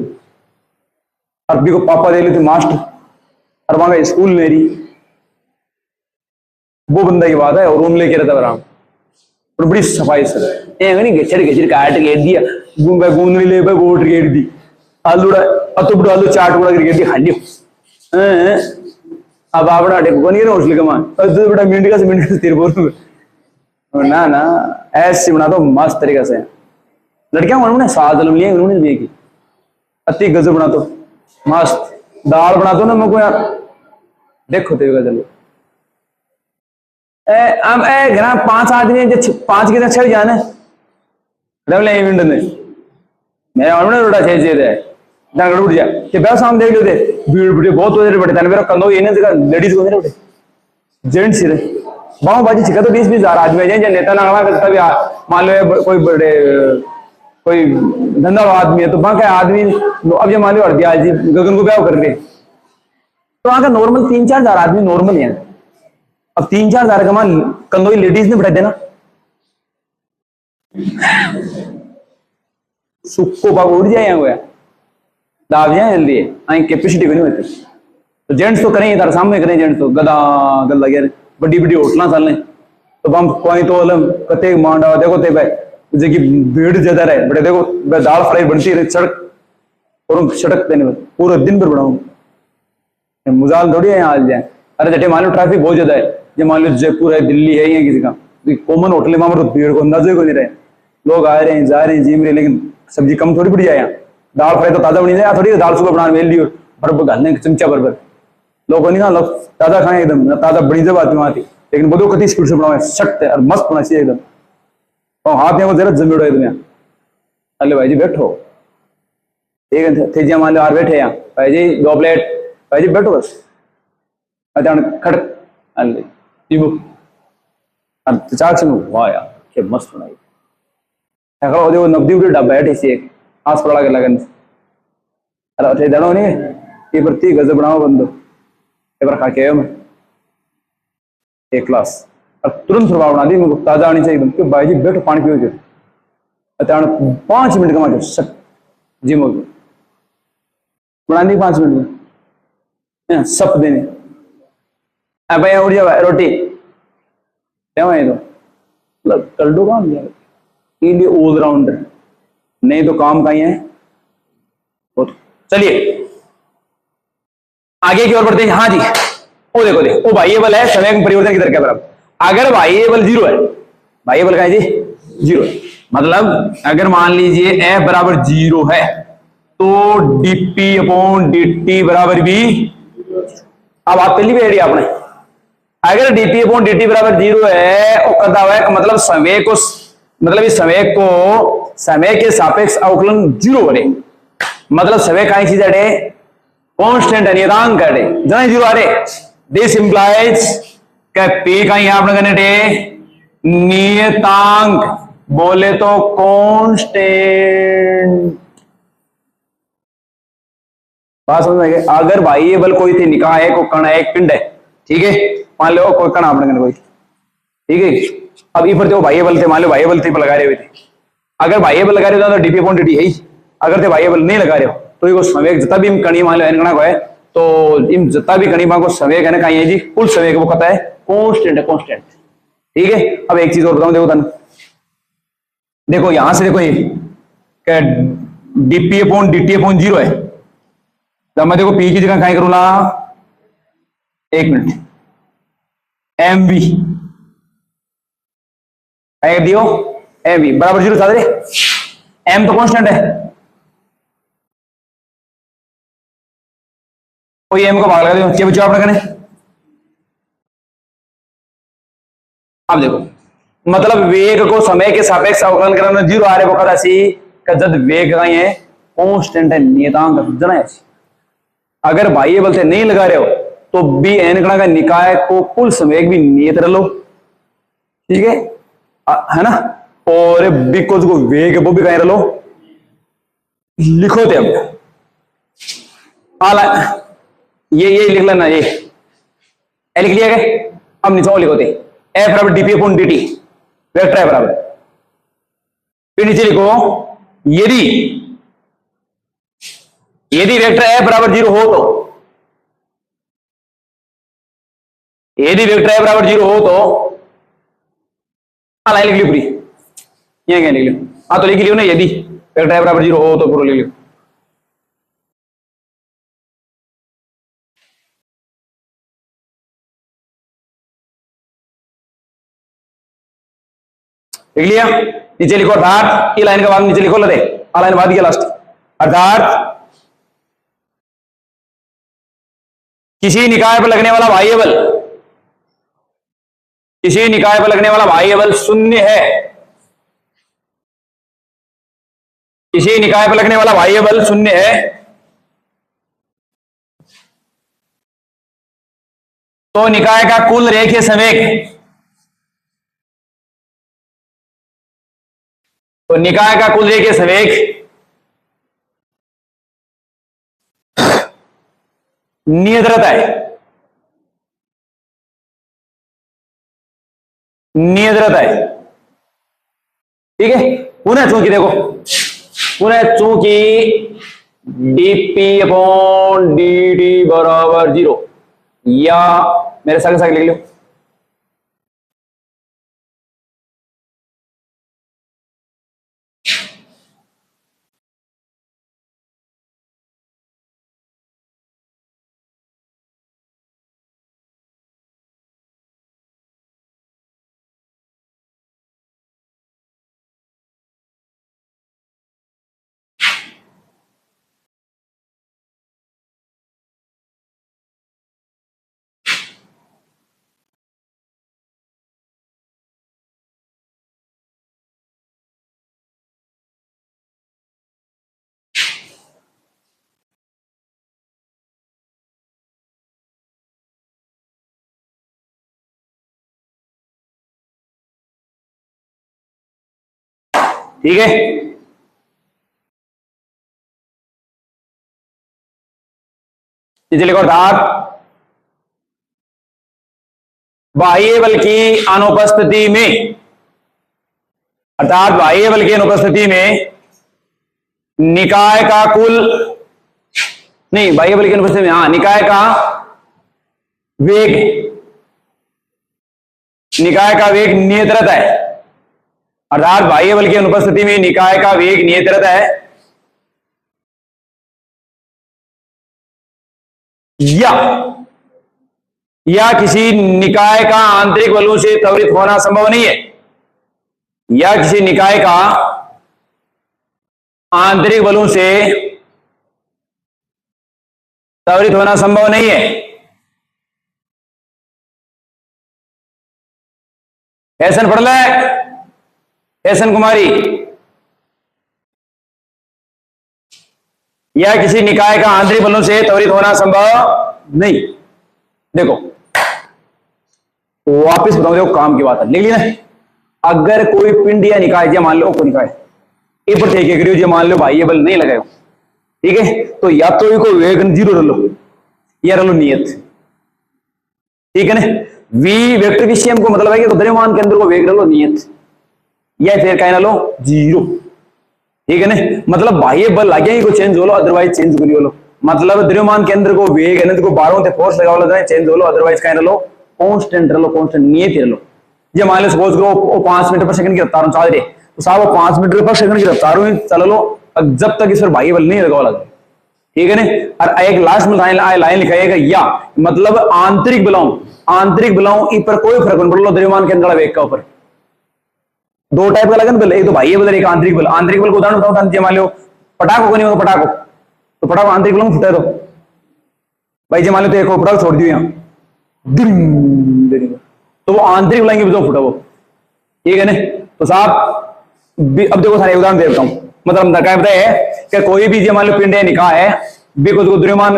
अरबी को पापा दे लेते मास्टर और वहां स्कूल मेरी वो बंदा की बात है और रूम लेके रहता आराम और बड़ी सफाई से नहीं घचड़ काट गेट दिया गूंदनी ले गोट गेट दी आलू अतुबड़ आलू चाट गुड़ा गेट दी खाली अब आप नहीं उसले कमान बड़ा मिनट का तीर बोल ना ना ऐसे बना दो मस्त तरीके से लड़कियां उन्होंने साथ लिए उन्होंने भी की अति गजब बना दो मस्त दाल बना दो ना मेरे यार देखो तेरे चलो अब घर 5 आदमी 5 के 6 जाने रवले मिनट में मेरा रोटा चाहिए उठ जा कि बेटा सामने देख लो भीड़ भीड़ बहुत हो बड़े तन मेरा कंदो ये लेडीज को नहीं बड़े जेंट्स ही बाहू बाजी छिका तो 20-20 हजार आदमी जाए नेता लगा करता भी मान लो कोई बड़े कोई धंधा आदमी है तो वहां का आदमी अब ये मान लो हरदियाल जी गगन को ब्याह कर ले तो वहां का नॉर्मल 3-4 हजार आदमी नॉर्मल है अब 3-4 हजार का मान कंदोई लेडीज ने बढ़ा देना सुख को बाग उड़ जाए हुआ दाब जाए जल्दी है आई कैपेसिटी को नहीं होती तो जेंट्स तो करेंगे तार सामने करें जेंट्स तो गदा गल लगे बड़ी बड़ी होटल चल तो हम कोई तो अलम कते मांडा देखो ते भाई जगह भीड़ ज्यादा रहे बड़े देखो दाल फ्राई बनती रहे सड़क और सड़क देने पूरा दिन भर बनाऊं मुजाल थोड़ी है यहाँ आ जाए अरे जटे मान लो ट्रैफिक बहुत ज्यादा है जो मान लो जयपुर है दिल्ली है या किसी का कॉमन होटल में तो भीड़ को अंदाजा को नहीं रहे लोग आ रहे हैं जा रहे हैं जिम रहे लेकिन सब्जी कम थोड़ी पड़ जाए यहाँ दाल फ्राई तो ताजा बनी जाए थोड़ी दाल सुबह बनाने मेल ली बर्फ घालने चमचा बरबर लोग नहीं खा लोग ताजा खाए एकदम ताजा बड़ी जब आती वहां थी लेकिन बदो कति स्पीड से बनाए सख्त है और मस्त होना चाहिए एकदम और हाथ में जरा जमीड़ो एकदम यहाँ अरे भाई जी बैठो ठीक है थे जी मान लो यार बैठे यहाँ भाई जी 2 प्लेट भाई जी बैठो बस अचानक खड़क अल्ले जीबू चाक से वाह यार क्या मस्त बनाई है देखो नब्दी उड़ी डब्बा है ऐसे एक आस पड़ा के लगन अरे थे दड़ो नहीं ये प्रति गजब बनाओ बंदो एक बार खा के आयो मैं एक क्लास और तुरंत सुबह बना दी मुझे ताजा आनी चाहिए एकदम क्यों भाई जी बैठो पानी पियो जो अचानक 5 मिनट का मार सक जी मोल बना दी 5 मिनट में सप देने अब भाई उड़ जाओ रोटी क्या है तो कर दो काम यार के लिए ऑलराउंडर नहीं तो काम का ही है चलिए आगे की ओर बढ़ते हैं हाँ जी ओ देखो देखो वाइएबल है समय में परिवर्तन किधर क्या बराबर अगर वाइएबल 0 है वाइएबल का है जी 0 है मतलब अगर मान लीजिए f बराबर 0 है तो dp अपॉन dt बराबर भी अब बात पहली भी आइडिया आपने अगर dp अपॉन dt बराबर 0 है और कदा हुआ है मतलब समय को मतलब इस समय को समय के सापेक्ष अवकलन 0 बने मतलब समय का चीज है कांस्टेंट है नियतांक है जहां 0 आ रहे दिस इंप्लाइज का p का यहां पर करने दे नियतांक बोले तो कांस्टेंट बात समझ में अगर वाइएबल कोई थी निकाय को कण है एक पिंड है ठीक है मान लो कोई कण आपने कोई ठीक है अब ये पर वाइएबल थे मान लो वाइएबल थे लगा रहे हुए थे अगर वाइएबल लगा रहे हो तो डीपी अपॉन dt है ही अगर थे वाइएबल नहीं लगा रहे हो तो ये संवेग जितना भी कणी मान लो एनगणा को है तो इन जितना भी कणी को संवेग है ना कहीं है जी कुल संवेग वो कहता है कांस्टेंट है कांस्टेंट ठीक है अब एक चीज और बताऊं देखो तन देखो यहां से देखो ये डीपी अपॉन dt अपॉन 0 है तो मैं देखो पी की जगह कहीं करूंगा 1 मिनट एम वी दियो एम वी बराबर 0 था एम तो कांस्टेंट है कोई एम को भाग लगा दो क्या बच्चों आपने कहने अब देखो मतलब वेग को समय के सापेक्ष अवकलन करना 0 आ रहे वो कदा सी जब वेग का है कांस्टेंट है नियतांक जना है अगर वाइएबल से नहीं लगा रहे हो तो बी एन गणा का निकाय को कुल संवेग भी नियत रह लो ठीक है ना और बी को जो वेग है वो भी कहीं रह लो लिखो थे अब ये लिख लेना ये लिख लिया गया अब नीचे लिखो थे एफ बराबर डीपी अपॉन dt वेक्टर है बराबर फिर नीचे लिखो यदि वेक्टर f बराबर 0 हो तो यदि वेक्टर f बराबर 0 हो तो लाइन लिख लियो पूरी यहां क्या लिख लियो हाँ तो लिख लियो ना यदि वेक्टर f बराबर 0 हो तो पूरा लिख लियो लिख लिया नीचे लिखो अर्थात ये लाइन के बाद नीचे लिखो लदे लाइन बाद किया लास्ट अर्थात किसी निकाय पर लगने वाला वाइएबल शून्य है किसी निकाय पर लगने वाला वाइएबल शून्य है तो निकाय का कुल रेखीय संवेग नियत रहता है ठीक है पुनः चूंकि dp अपॉन dt बराबर 0, या मेरे साथ लिख लो ठीक है। लिखो अर्थात बाह्य बल की अनुपस्थिति में, अर्थात बाह्य बल की अनुपस्थिति में निकाय का कुल, नहीं बाह्य बल की अनुपस्थिति में, हाँ निकाय का वेग, निकाय का वेग नियत रहता है। अर्थात बाह्य बल की अनुपस्थिति में निकाय का वेग नियत रहता है, या किसी निकाय का आंतरिक बलों से त्वरित होना संभव नहीं है, या किसी निकाय का आंतरिक बलों से त्वरित होना संभव नहीं है। ऐसन पढ़ ले, ऐसन कुमारी, या किसी निकाय का आंतरिक बलों से त्वरित होना संभव नहीं। देखो वापिस बताऊं, देखो काम की बात है, लिख ली ना। अगर कोई पिंड या निकाय, जो मान लो कोई निकाय ए पर ठेके करियो, जो मान लो बाह्य बल नहीं लगाओ, ठीक है, तो या तो इनको वेग 0 रह लो या रह लो नियत, ठीक है ना। वी वेक्टर विषयम को मतलब है कि द्रव्यमान के अंदर को वेग रह लो नियत, या फिर कह ना लो 0, ठीक है ना। मतलब बाह्य बल लगे को चेंज हो लो, अदरवाइज चेंज करियो लो। मतलब द्रव्यमान के अंदर को वेग है ना, को बारों से फोर्स लगाओ लो, चेंज हो लो, अदरवाइज कह ना लो कांस्टेंट रह लो, कांस्टेंट नियत रह लो। ये मान लो सपोज करो 5 मीटर पर सेकंड की रफ्तार चल रही, तो साहब वो 5 मीटर पर सेकंड की रफ्तार में चल लो, जब तक इस पर बाह्य बल नहीं लगाओ लगा, ठीक है ना। और एक लास्ट में लाइन लिखाइएगा, या मतलब आंतरिक बलों इन पर कोई फर्क नहीं पड़ो द्रव्यमान के अंदर वेग का ऊपर। दो टाइप का लगन बल, एक तो बाह्य बल, एक आंतरिक बल। आंतरिक बल को उदाहरण बताओ, मान लो पटाखो को नहीं होगा, पटाखो तो पटाखो आंतरिक बलों फुटे दो भाई, जी मान लो तो एक पटाखो छोड़ दियो यहाँ, तो वो आंतरिक बल भी तो फुटा वो, ठीक है ना। तो साहब अब देखो सारे उदाहरण दे देता हूं, मतलब क्या है कि कोई भी जो मान लो पिंड है निकाय है, द्रव्यमान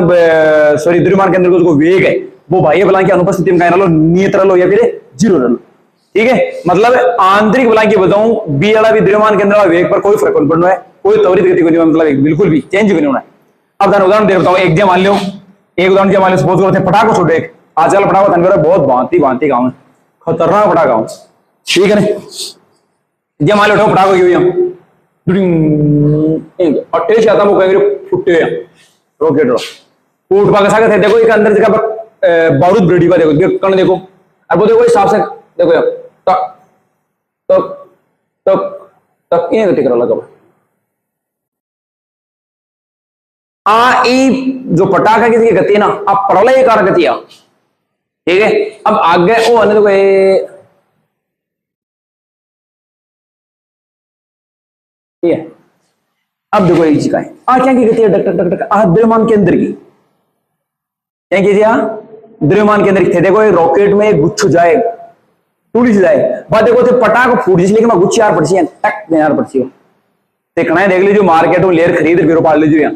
के अंदर उसको वेग है, वो बाह्य बल की अनुपस्थिति में कहना लो नियत रह लो या फिर 0 रह लो, ठीक है। मतलब आंतरिक बल की बताऊं बी वाला भी द्रव्यमान के अंदर वेग पर कोई फर्क नहीं पड़ना है, कोई त्वरित गति को नहीं, मतलब बिल्कुल भी चेंज भी नहीं होना है। अब उदाहरण दे देता हूं, एक मान लो, एक उदाहरण मान लो सपोज करते हैं पटाखो छोड़ो, एक आजकल पटाखो तंग बहुत भांति गाँव है, खतरनाक पटाखा, ठीक है ना। ये मान लो पटाखो की हुई और टेस्ट आता वो कहेंगे फुटे रॉकेट फूट पा सकते, देखो एक अंदर जगह बारूद ब्रेडी का देखो कण देखो, और वो देखो हिसाब से देखो यार तक तक तक तक ये गति करा लगा जो पटाखा की गति है ना, अब प्रलय कार गति है, ठीक है। अब आगे वो अन्य देखो ये अब देखो एक चीज है क्या की गति है, डक डक डक द्रव्यमान के अंदर की क्या कीजिए, द्रव्यमान के अंदर थे देखो, रॉकेट में गुच्छ जाए टूटी से जाए, बात देखो थे पटाख फूट जिस लेकिन गुच्छ यार पड़सी है, टक यार पड़सी हो देखना है, देख लीजिए मार्केट में लेर खरीद फिर पाल लीजिए, यहाँ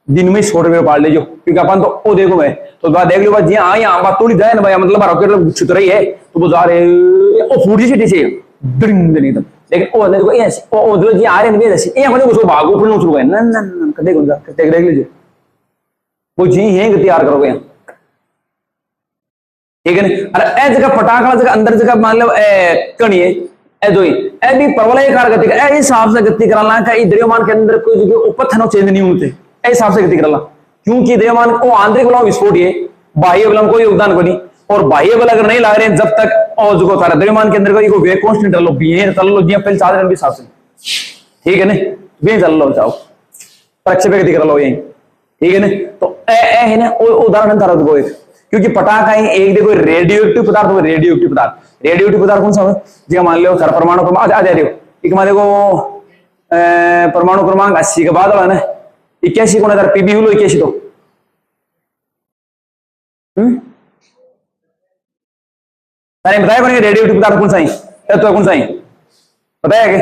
दिन में छोटे में पाल लीजिए, क्योंकि अपन तो वो देखो मैं तो बात देख लो बात जी हाँ यहाँ बात थोड़ी जाए ना भाई, मतलब रॉकेट में गुच्छ तो रही है तो वो जा रहे वो फूट जी से एकदम, लेकिन वो देखो ऐसे वो जो जी आ रहे हैं ऐसे ये मतलब उसको भागो फिर शुरू है ना ना ना कदे गुंजा कदे देख लीजिए वो जी है तैयार करोगे, ठीक है ना। अरे ए जगह पटाखा जगह अंदर जगह मान लो कणिए ए दो ए भी प्रबलय कार गति का ए हिसाब से गति कराना का द्रव्यमान के अंदर कोई जगह उपथनो चेंज नहीं होते, ए हिसाब से गति करला, क्योंकि द्रव्यमान को आंतरिक बलों विस्फोट है, बाह्य बलों कोई योगदान को नहीं, और बाह्य बल अगर नहीं ला रहे हैं जब तक, और जो सारा द्रव्यमान के अंदर का ये वेग कांस्टेंट लो बी चल लो जी पहले 4 रन भी हिसाब से, ठीक है ना, बी चल लो जाओ प्रक्षेप गति कर लो यही, ठीक है ना। तो ए है ना उदाहरण तारा को एक, क्योंकि पटाखा ही एक देखो रेडियो एक्टिव पदार्थ हो, रेडियो एक्टिव पदार्थ, रेडियो एक्टिव पदार्थ कौन सा है जी, मान लो सर परमाणु क्रमांक आ जा रहे हो, एक मान देखो परमाणु क्रमांक 80 के बाद वाला ना 81 को नजर पीबी हुलो 81 तो अरे बताया कौन रेडियो एक्टिव पदार्थ कौन सा है, तत्व कौन सा है बताया क्या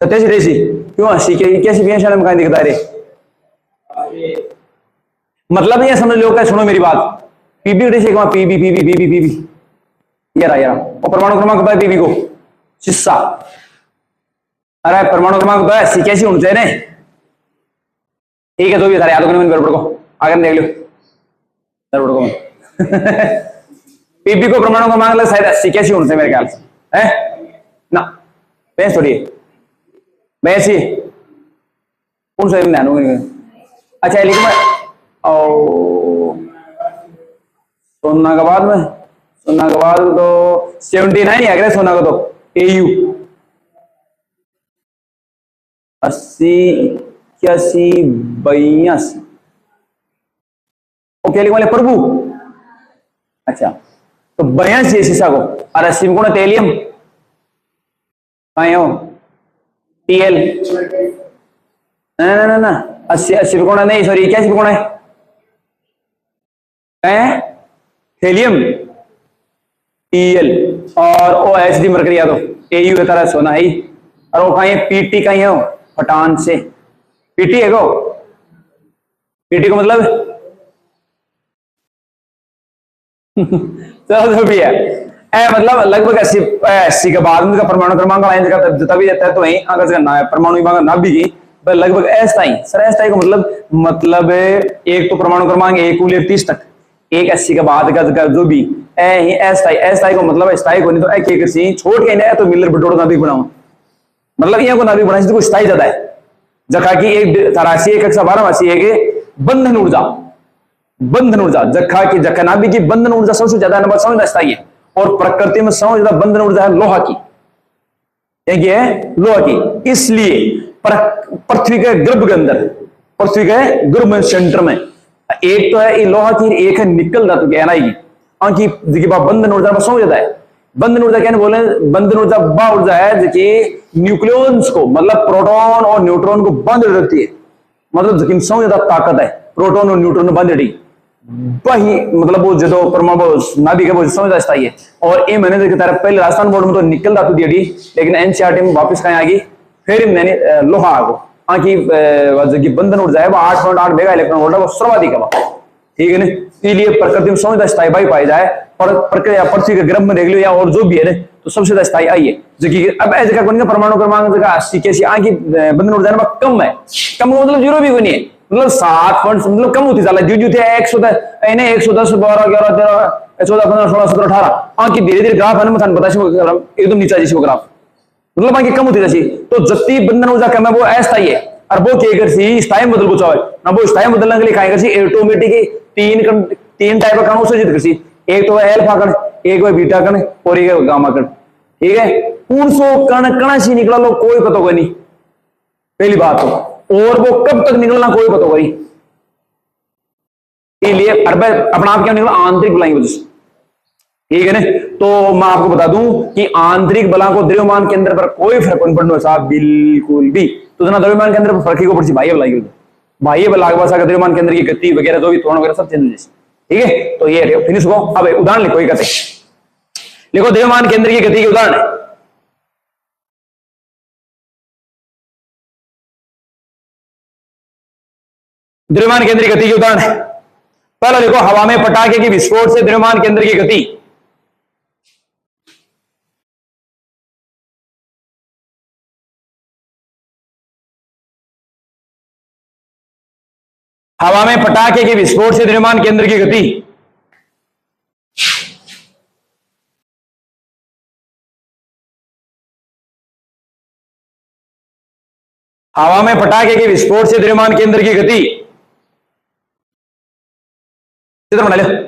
87 रेसी क्यों 80 के 81 भी शायद कहीं दिखता है, मतलब ये समझ लो क्या, सुनो मेरी बात, PB PB PB PB PB यार और परमाणु क्रमांक बताए पीबी को शिस्सा, अरे परमाणु क्रमांक बताया 80 कैसी होनी चाहिए ना, ठीक है तो भी सारे याद करने में को आगे देख लो को पीबी को परमाणु क्रमांक शायद 80 कैसी होनी चाहिए मेरे ख्याल से है ना, भैंस थोड़ी भैंस ही कौन सा ध्यान, अच्छा लिख मैं सोना के बाद में, सोना के बाद तो 79 ही है सोना का तो एयू 80 81 82 ओके लिख वाले प्रभु, अच्छा तो 82 शीशा को और 80 में कौन तेलियम कहा हो टीएल ना ना ना 80 कौन है नहीं सॉरी 81 कौन है हेलियम टीएल और ओ एच डी मरकरी तो एयू तरह सोना है, और वो कहीं पीटी कहीं हो फटान से पीटी है को, पीटी को मतलब चलो भी है ए मतलब लगभग 80 के बाद में परमाणु क्रमांक लाइन का तभी देता है, तो वहीं अगर करना है परमाणु विभाग ना भी की लगभग ऐसा ही सर, ऐसा ही को मतलब एक तो परमाणु क्रमांक 1 30 तक, एक 80 के बाद का जो भी ऐसा को मतलब स्थाई को नहीं तो एक सी छोड़ के नहीं तो मिलर बटोड़ नाभिक बनाओ, मतलब यहाँ को नाभिक बनाई तो स्थाई ज्यादा है, जखा की एक तरासी एक 112 एक बंधन ऊर्जा, बंधन ऊर्जा जखा की जखा नाभिक की बंधन ऊर्जा सबसे ज्यादा नंबर समझना स्थाई है, और प्रकृति में सबसे ज्यादा बंधन ऊर्जा है लोहा की, है लोहा की, इसलिए पृथ्वी के गर्भ के अंदर, पृथ्वी के गर्भ सेंटर में एक तो है लोहा की, एक है निकल धातु की एनआई की, देखिए बंधन ऊर्जा में समझ जाता है, बंधन ऊर्जा क्या बोले, बंधन ऊर्जा बा ऊर्जा है देखिए न्यूक्लियॉन्स को मतलब प्रोटॉन और न्यूट्रॉन को बंद रखती है, मतलब समझ ज्यादा ताकत है प्रोटॉन और न्यूट्रॉन बंद रही वही, मतलब वो जो परमाणु नाभिक है वो समझ आता है, और ये मैंने देखा पहले राजस्थान बोर्ड में तो निकल धातु दी थी, लेकिन एनसीईआरटी में वापस कहीं आ गई, फिर मैंने लोहा आ गो की बंधन ऊर्जा है वो 8.8 मेगा इलेक्ट्रॉन वोल्ट वो सर्वाधिक है, ठीक है ना, इसलिए प्रकृति में सबसे स्थायी भाई पाई जाए, और प्रक्रिया पृथ्वी के गर्भ में देख लो या और जो भी है ना तो सबसे ज्यादा स्थायी आई है, जो कि अब ऐसे का कौन परमाणु क्रमांक जगह 80 कैसी आगे बंधन ऊर्जा कम है, कम मतलब जीरो भी नहीं है, मतलब 7 मतलब कम होती चला जो थे 110 12 11 13 14 15 16 17 18 आगे धीरे धीरे ग्राफ है ना बता एकदम नीचा जी ग्राफ, मतलब आगे कम होती जैसी, तो जत्ती बंधन ऊर्जा कम है वो अस्थायी है, और वो क्या कर सी स्थायी बदल कुछ है ना, वो स्थायी बदलने के लिए खाएगा सी ऑटोमेटिक तीन टाइप का कण से जित कर, एक तो है अल्फा कण, एक है बीटा कण और एक है गामा कण, ठीक है, 300 कण कण से निकला लो कोई पता कोई नहीं, पहली बात तो, और वो कब तक निकलना कोई पता कोई, इसलिए अपना आप क्या निकला आंतरिक बल की वजह से, ठीक है ना, तो मैं आपको बता दूं कि आंतरिक बलों को द्रव्यमान केंद्र पर कोई फर्क नहीं पड़ना साहब बिल्कुल भी, तो जना द्रव्यमान केंद्र पर फर्क ही को पड़ी बाह्य बल की, बाह्य बल आगे भाषा द्रव्यमान केंद्र की गति वगैरह जो भी त्वरण वगैरह सब चेंज जैसे, ठीक है, तो ये फिनिश हो। अब उदाहरण लिखो, ये कहते लिखो द्रव्यमान केंद्र की गति के उदाहरण है, द्रव्यमान केंद्र की गति के उदाहरण है, पहला लिखो हवा में पटाखे की विस्फोट से द्रव्यमान केंद्र की गति, हवा में पटाखे के विस्फोट से द्रव्यमान केंद्र की गति, हवा में पटाखे के विस्फोट से द्रव्यमान केंद्र की गति, चित्र बना लो।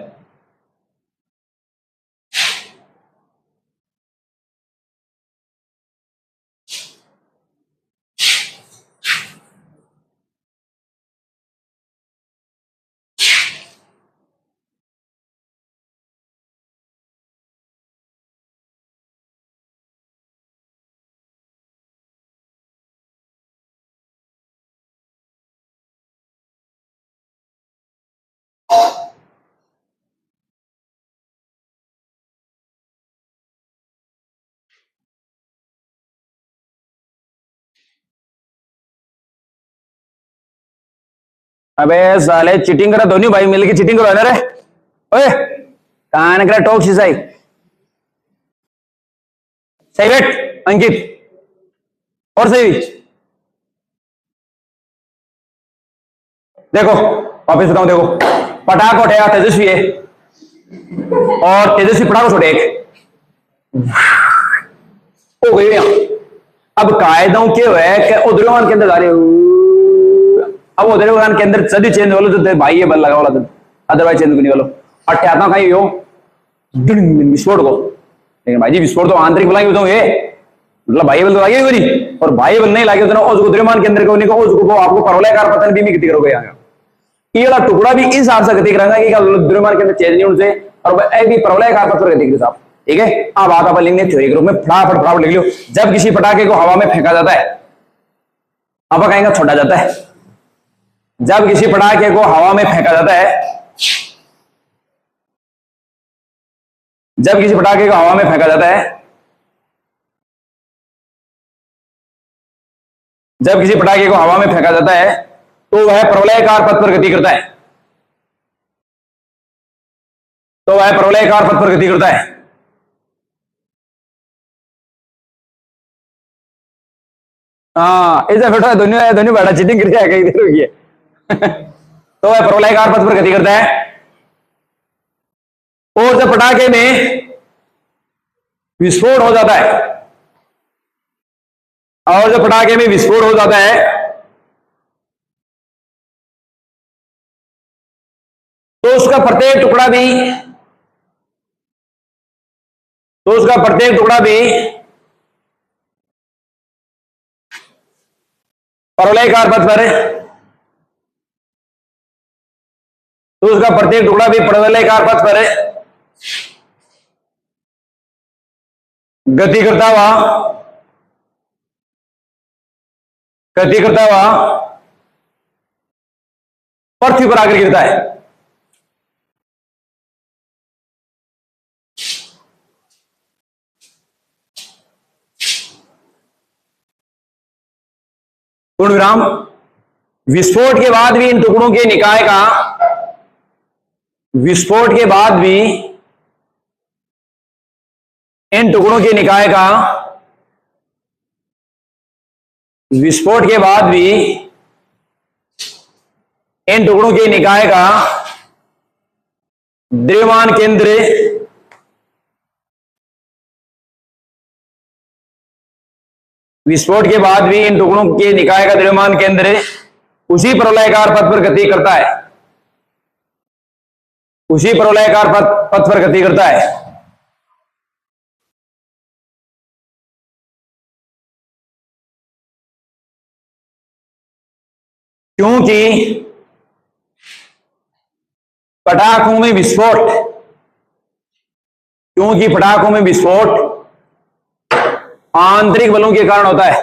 अबे साले चीटिंग करा दोनों भाई मिलके चीटिंग करो ना रे। ओए कहां करा टॉक सही सही बैठ अंकित और सही। देखो वापिस बताऊं, देखो पटाखा उठेगा तेजस्वी है और तेजस्वी पटाखा छोड़े एक हो गई यहाँ। अब कायदों के है कि उद्रमान के अंदर जा रहे हो। अब उद्रमान के अंदर सदी चेंज वालो तो भाई ये बल लगा वाला, अदरवाइज चेंज नहीं वालो अट्ठाता कहीं हो विस्फोट को। लेकिन भाई जी विस्फोट तो आंतरिक बुलाएंगे बताऊं ये मतलब भाई बल तो लागे नहीं, और भाई बल नहीं लागे तो उसको द्रव्यमान के अंदर को नहीं उसको आपको परवलयकार पतन भी गति करोगे यहाँ। ये वाला टुकड़ा भी इस हिसाब से गति कराएंगे कि द्रव्यमान के अंदर चेंज नहीं उनसे और भी परवलयकार पथ पर गति के साथ। ठीक है, अब बात अपन लिखेंगे थ्योरी के रूप में, फटाफट फटाफट लिख लो। जब किसी पटाखे को हवा में फेंका जाता है, अब कहेंगे छोड़ा जाता है। जब किसी पटाखे को हवा में फेंका जाता है, जब किसी पटाखे को हवा में फेंका जाता है, जब किसी पटाखे को हवा में फेंका जाता है तो वह प्रवलयकार पथ पर गति करता है, तो वह प्रवलयकार पथ पर गति करता है। हाँ ऐसा बेटा दोनों दोनों बैठा चीटिंग कर जाएगा इधर रुकिए तो वह प्रवलयकार पथ पर गति करता है। और जब पटाखे में विस्फोट हो जाता है, और जब पटाखे में विस्फोट हो जाता है तो उसका प्रत्येक टुकड़ा भी, तो उसका प्रत्येक टुकड़ा भी परवलयकार पथ पर, तो उसका प्रत्येक टुकड़ा भी परवलयकार पथ पर गति करता हुआ, गति करता हुआ पृथ्वी पर आकर गिरता है। पूर्ण विराम। विस्फोट के बाद भी इन टुकड़ों के निकाय का, विस्फोट के बाद भी इन टुकड़ों के निकाय का, विस्फोट के बाद भी इन टुकड़ों के निकाय का द्रव्यमान केंद्र, विस्फोट के बाद भी इन टुकड़ों के निकाय का द्रव्यमान केंद्र उसी प्रवलयकार पथ पर गति करता है, उसी प्रवलयकार पथ पर गति करता है। क्योंकि पटाखों में विस्फोट, क्योंकि पटाखों में विस्फोट आंतरिक बलों के कारण होता है,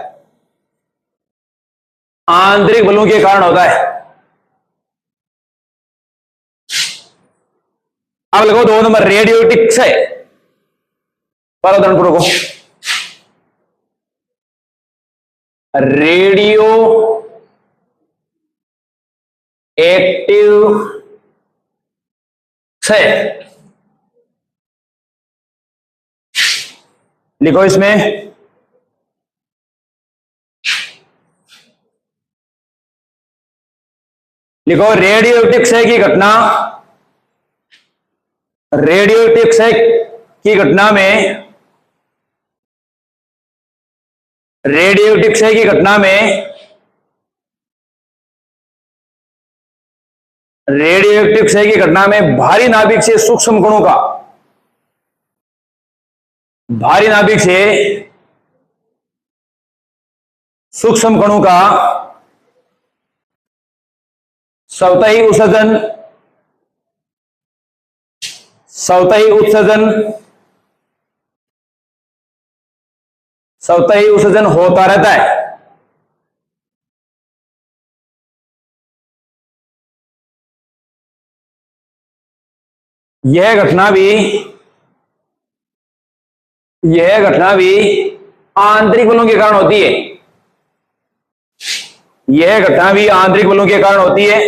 आंतरिक बलों के कारण होता है। अब लगो 2 नंबर रेडियोटिक्स है, पर उदाहरण पूर्व को रेडियो एक्टिव है, लिखो इसमें लिखो रेडियोटिक क्षय की घटना, रेडियोटिक क्षय की घटना में, रेडियोटिक क्षय की घटना में रेडियोएक्टिव क्षय की घटना में भारी नाभिक से सूक्ष्म कणों का, भारी नाभिक से सूक्ष्म कणों का स्वतः उत्सर्जन, स्वतः उत्सर्जन, स्वतः उत्सर्जन होता रहता है। यह घटना भी आंतरिक बलों के कारण होती है। यह घटना भी आंतरिक बलों के कारण होती है।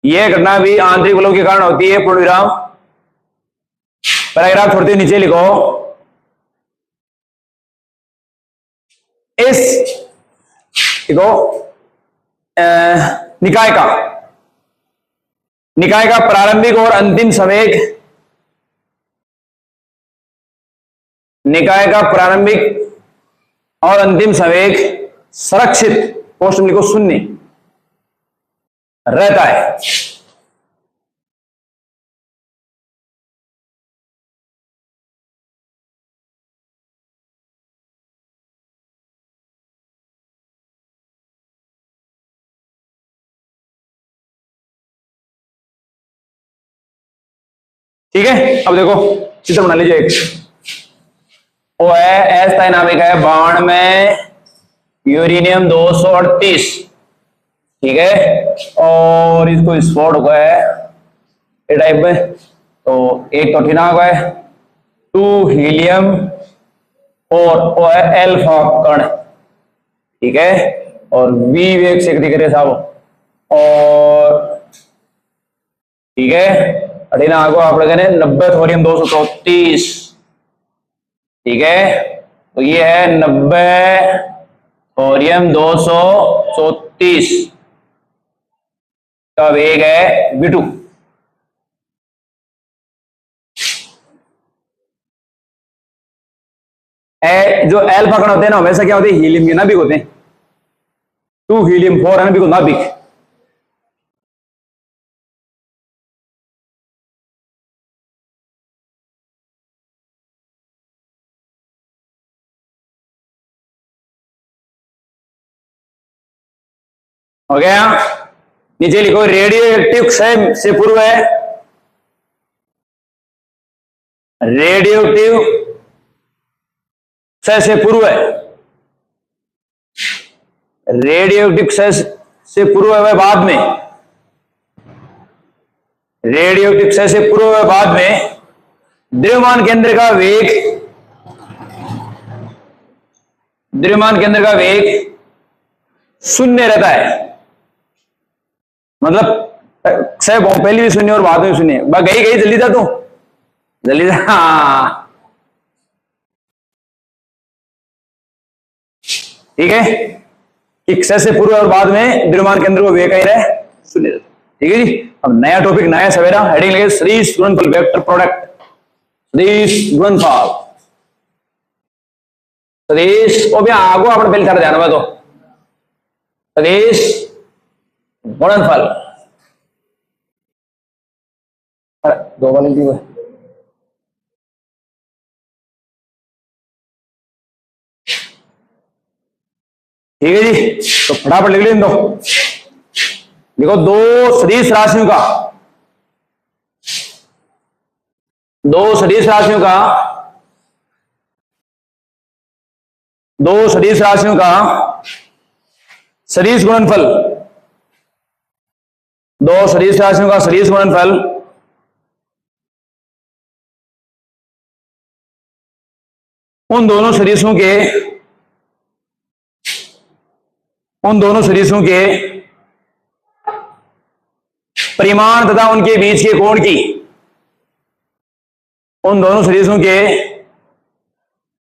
यह घटना भी आंतरिक बलों के कारण होती है। पूर्ण विराम। पैराग्राफ छोड़ते हुए नीचे लिखो, इस देखो निकाय का प्रारंभिक और अंतिम संवेग, निकाय का प्रारंभिक और अंतिम संवेग संरक्षित, पोस्ट में लिखो शून्य रहता है। ठीक है, अब देखो चित्र बना लीजिए। एक वो है एस तय नाभिक है 92 में यूरेनियम 238, ठीक है, और इसको स्फोट हुआ है ए टाइप में। तो एक तो ठिना हुआ है 2 हीलियम और वो है एल्फा कण, ठीक है, और वी वेग से दिख रहे साहब, और ठीक है अठीना आगो आप 90 थोरियम 234, ठीक है, तो ये है 90 थोरियम 234 का वेग है V2। जो एल्फा कण होते हैं ना हमेशा क्या होते हैं, हीलियम के नाभिक होते हैं। 2 हीलियम 4 है ना नाभिक। हो गया, नीचे लिखो रेडियो एक्टिव क्षय से पूर्व है, रेडियो एक्टिव क्षय से पूर्व है, रेडियो एक्टिव क्षय से पूर्व है बाद में, रेडियो एक्टिव क्षय से पूर्व है बाद में द्रव्यमान केंद्र का वेग, द्रव्यमान केंद्र का वेग शून्य रहता है। मतलब क्षय पहले भी शून्य और बाद में शून्य। गई गई जल्दी जा तू, जल्दी जा। ठीक है, कि क्षय से पूर्व और बाद में द्रव्यमान केंद्र को वेग कहीं रहे शून्य रहता है। ठीक है जी। अब नया टॉपिक, नया सवेरा, हेडिंग लगे सदिश गुणनफल वेक्टर प्रोडक्ट, सदिश गुणनफल, सदिश वो भी आगो अपने पहले सारा ध्यान में तो सदिश गुणनफल 2 वाली थी वो। ठीक है जी, तो फटाफट लिख लें। देखो दो सदिश राशियों का, दो सदिश राशियों का, दो सदिश राशियों का सदिश गुणनफल, दो सदिश राशियों का सदिश गुणनफल उन दोनों सदिशों के, उन दोनों सदिशों के परिमाण तथा उनके बीच के कोण की, उन दोनों सदिशों के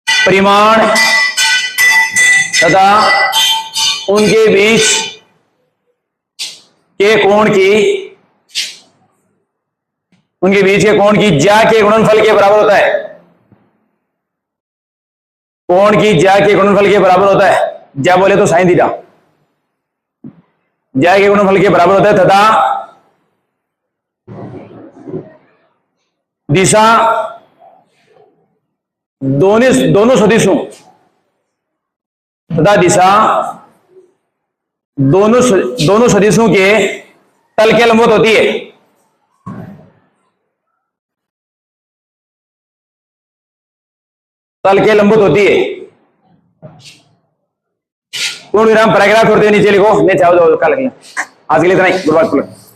परिमाण तथा उनके बीच के कोण की, उनके बीच के कोण की ज्या के गुणनफल के बराबर होता है। कोण की ज्या के गुणनफल के बराबर होता है। ज्या बोले तो साइन थीटा, ज्या के गुणनफल के बराबर होता है तथा दिशा दोनों सदिशों तथा दिशा दोनों सदिशों के तल के लंबवत होती है। तल के लंबवत होती है। पूर्ण विराम पैराग्राफ छोड़ते हुए नीचे लिखो। नहीं चाहो कल आज के लिए इतना ही। Good bye.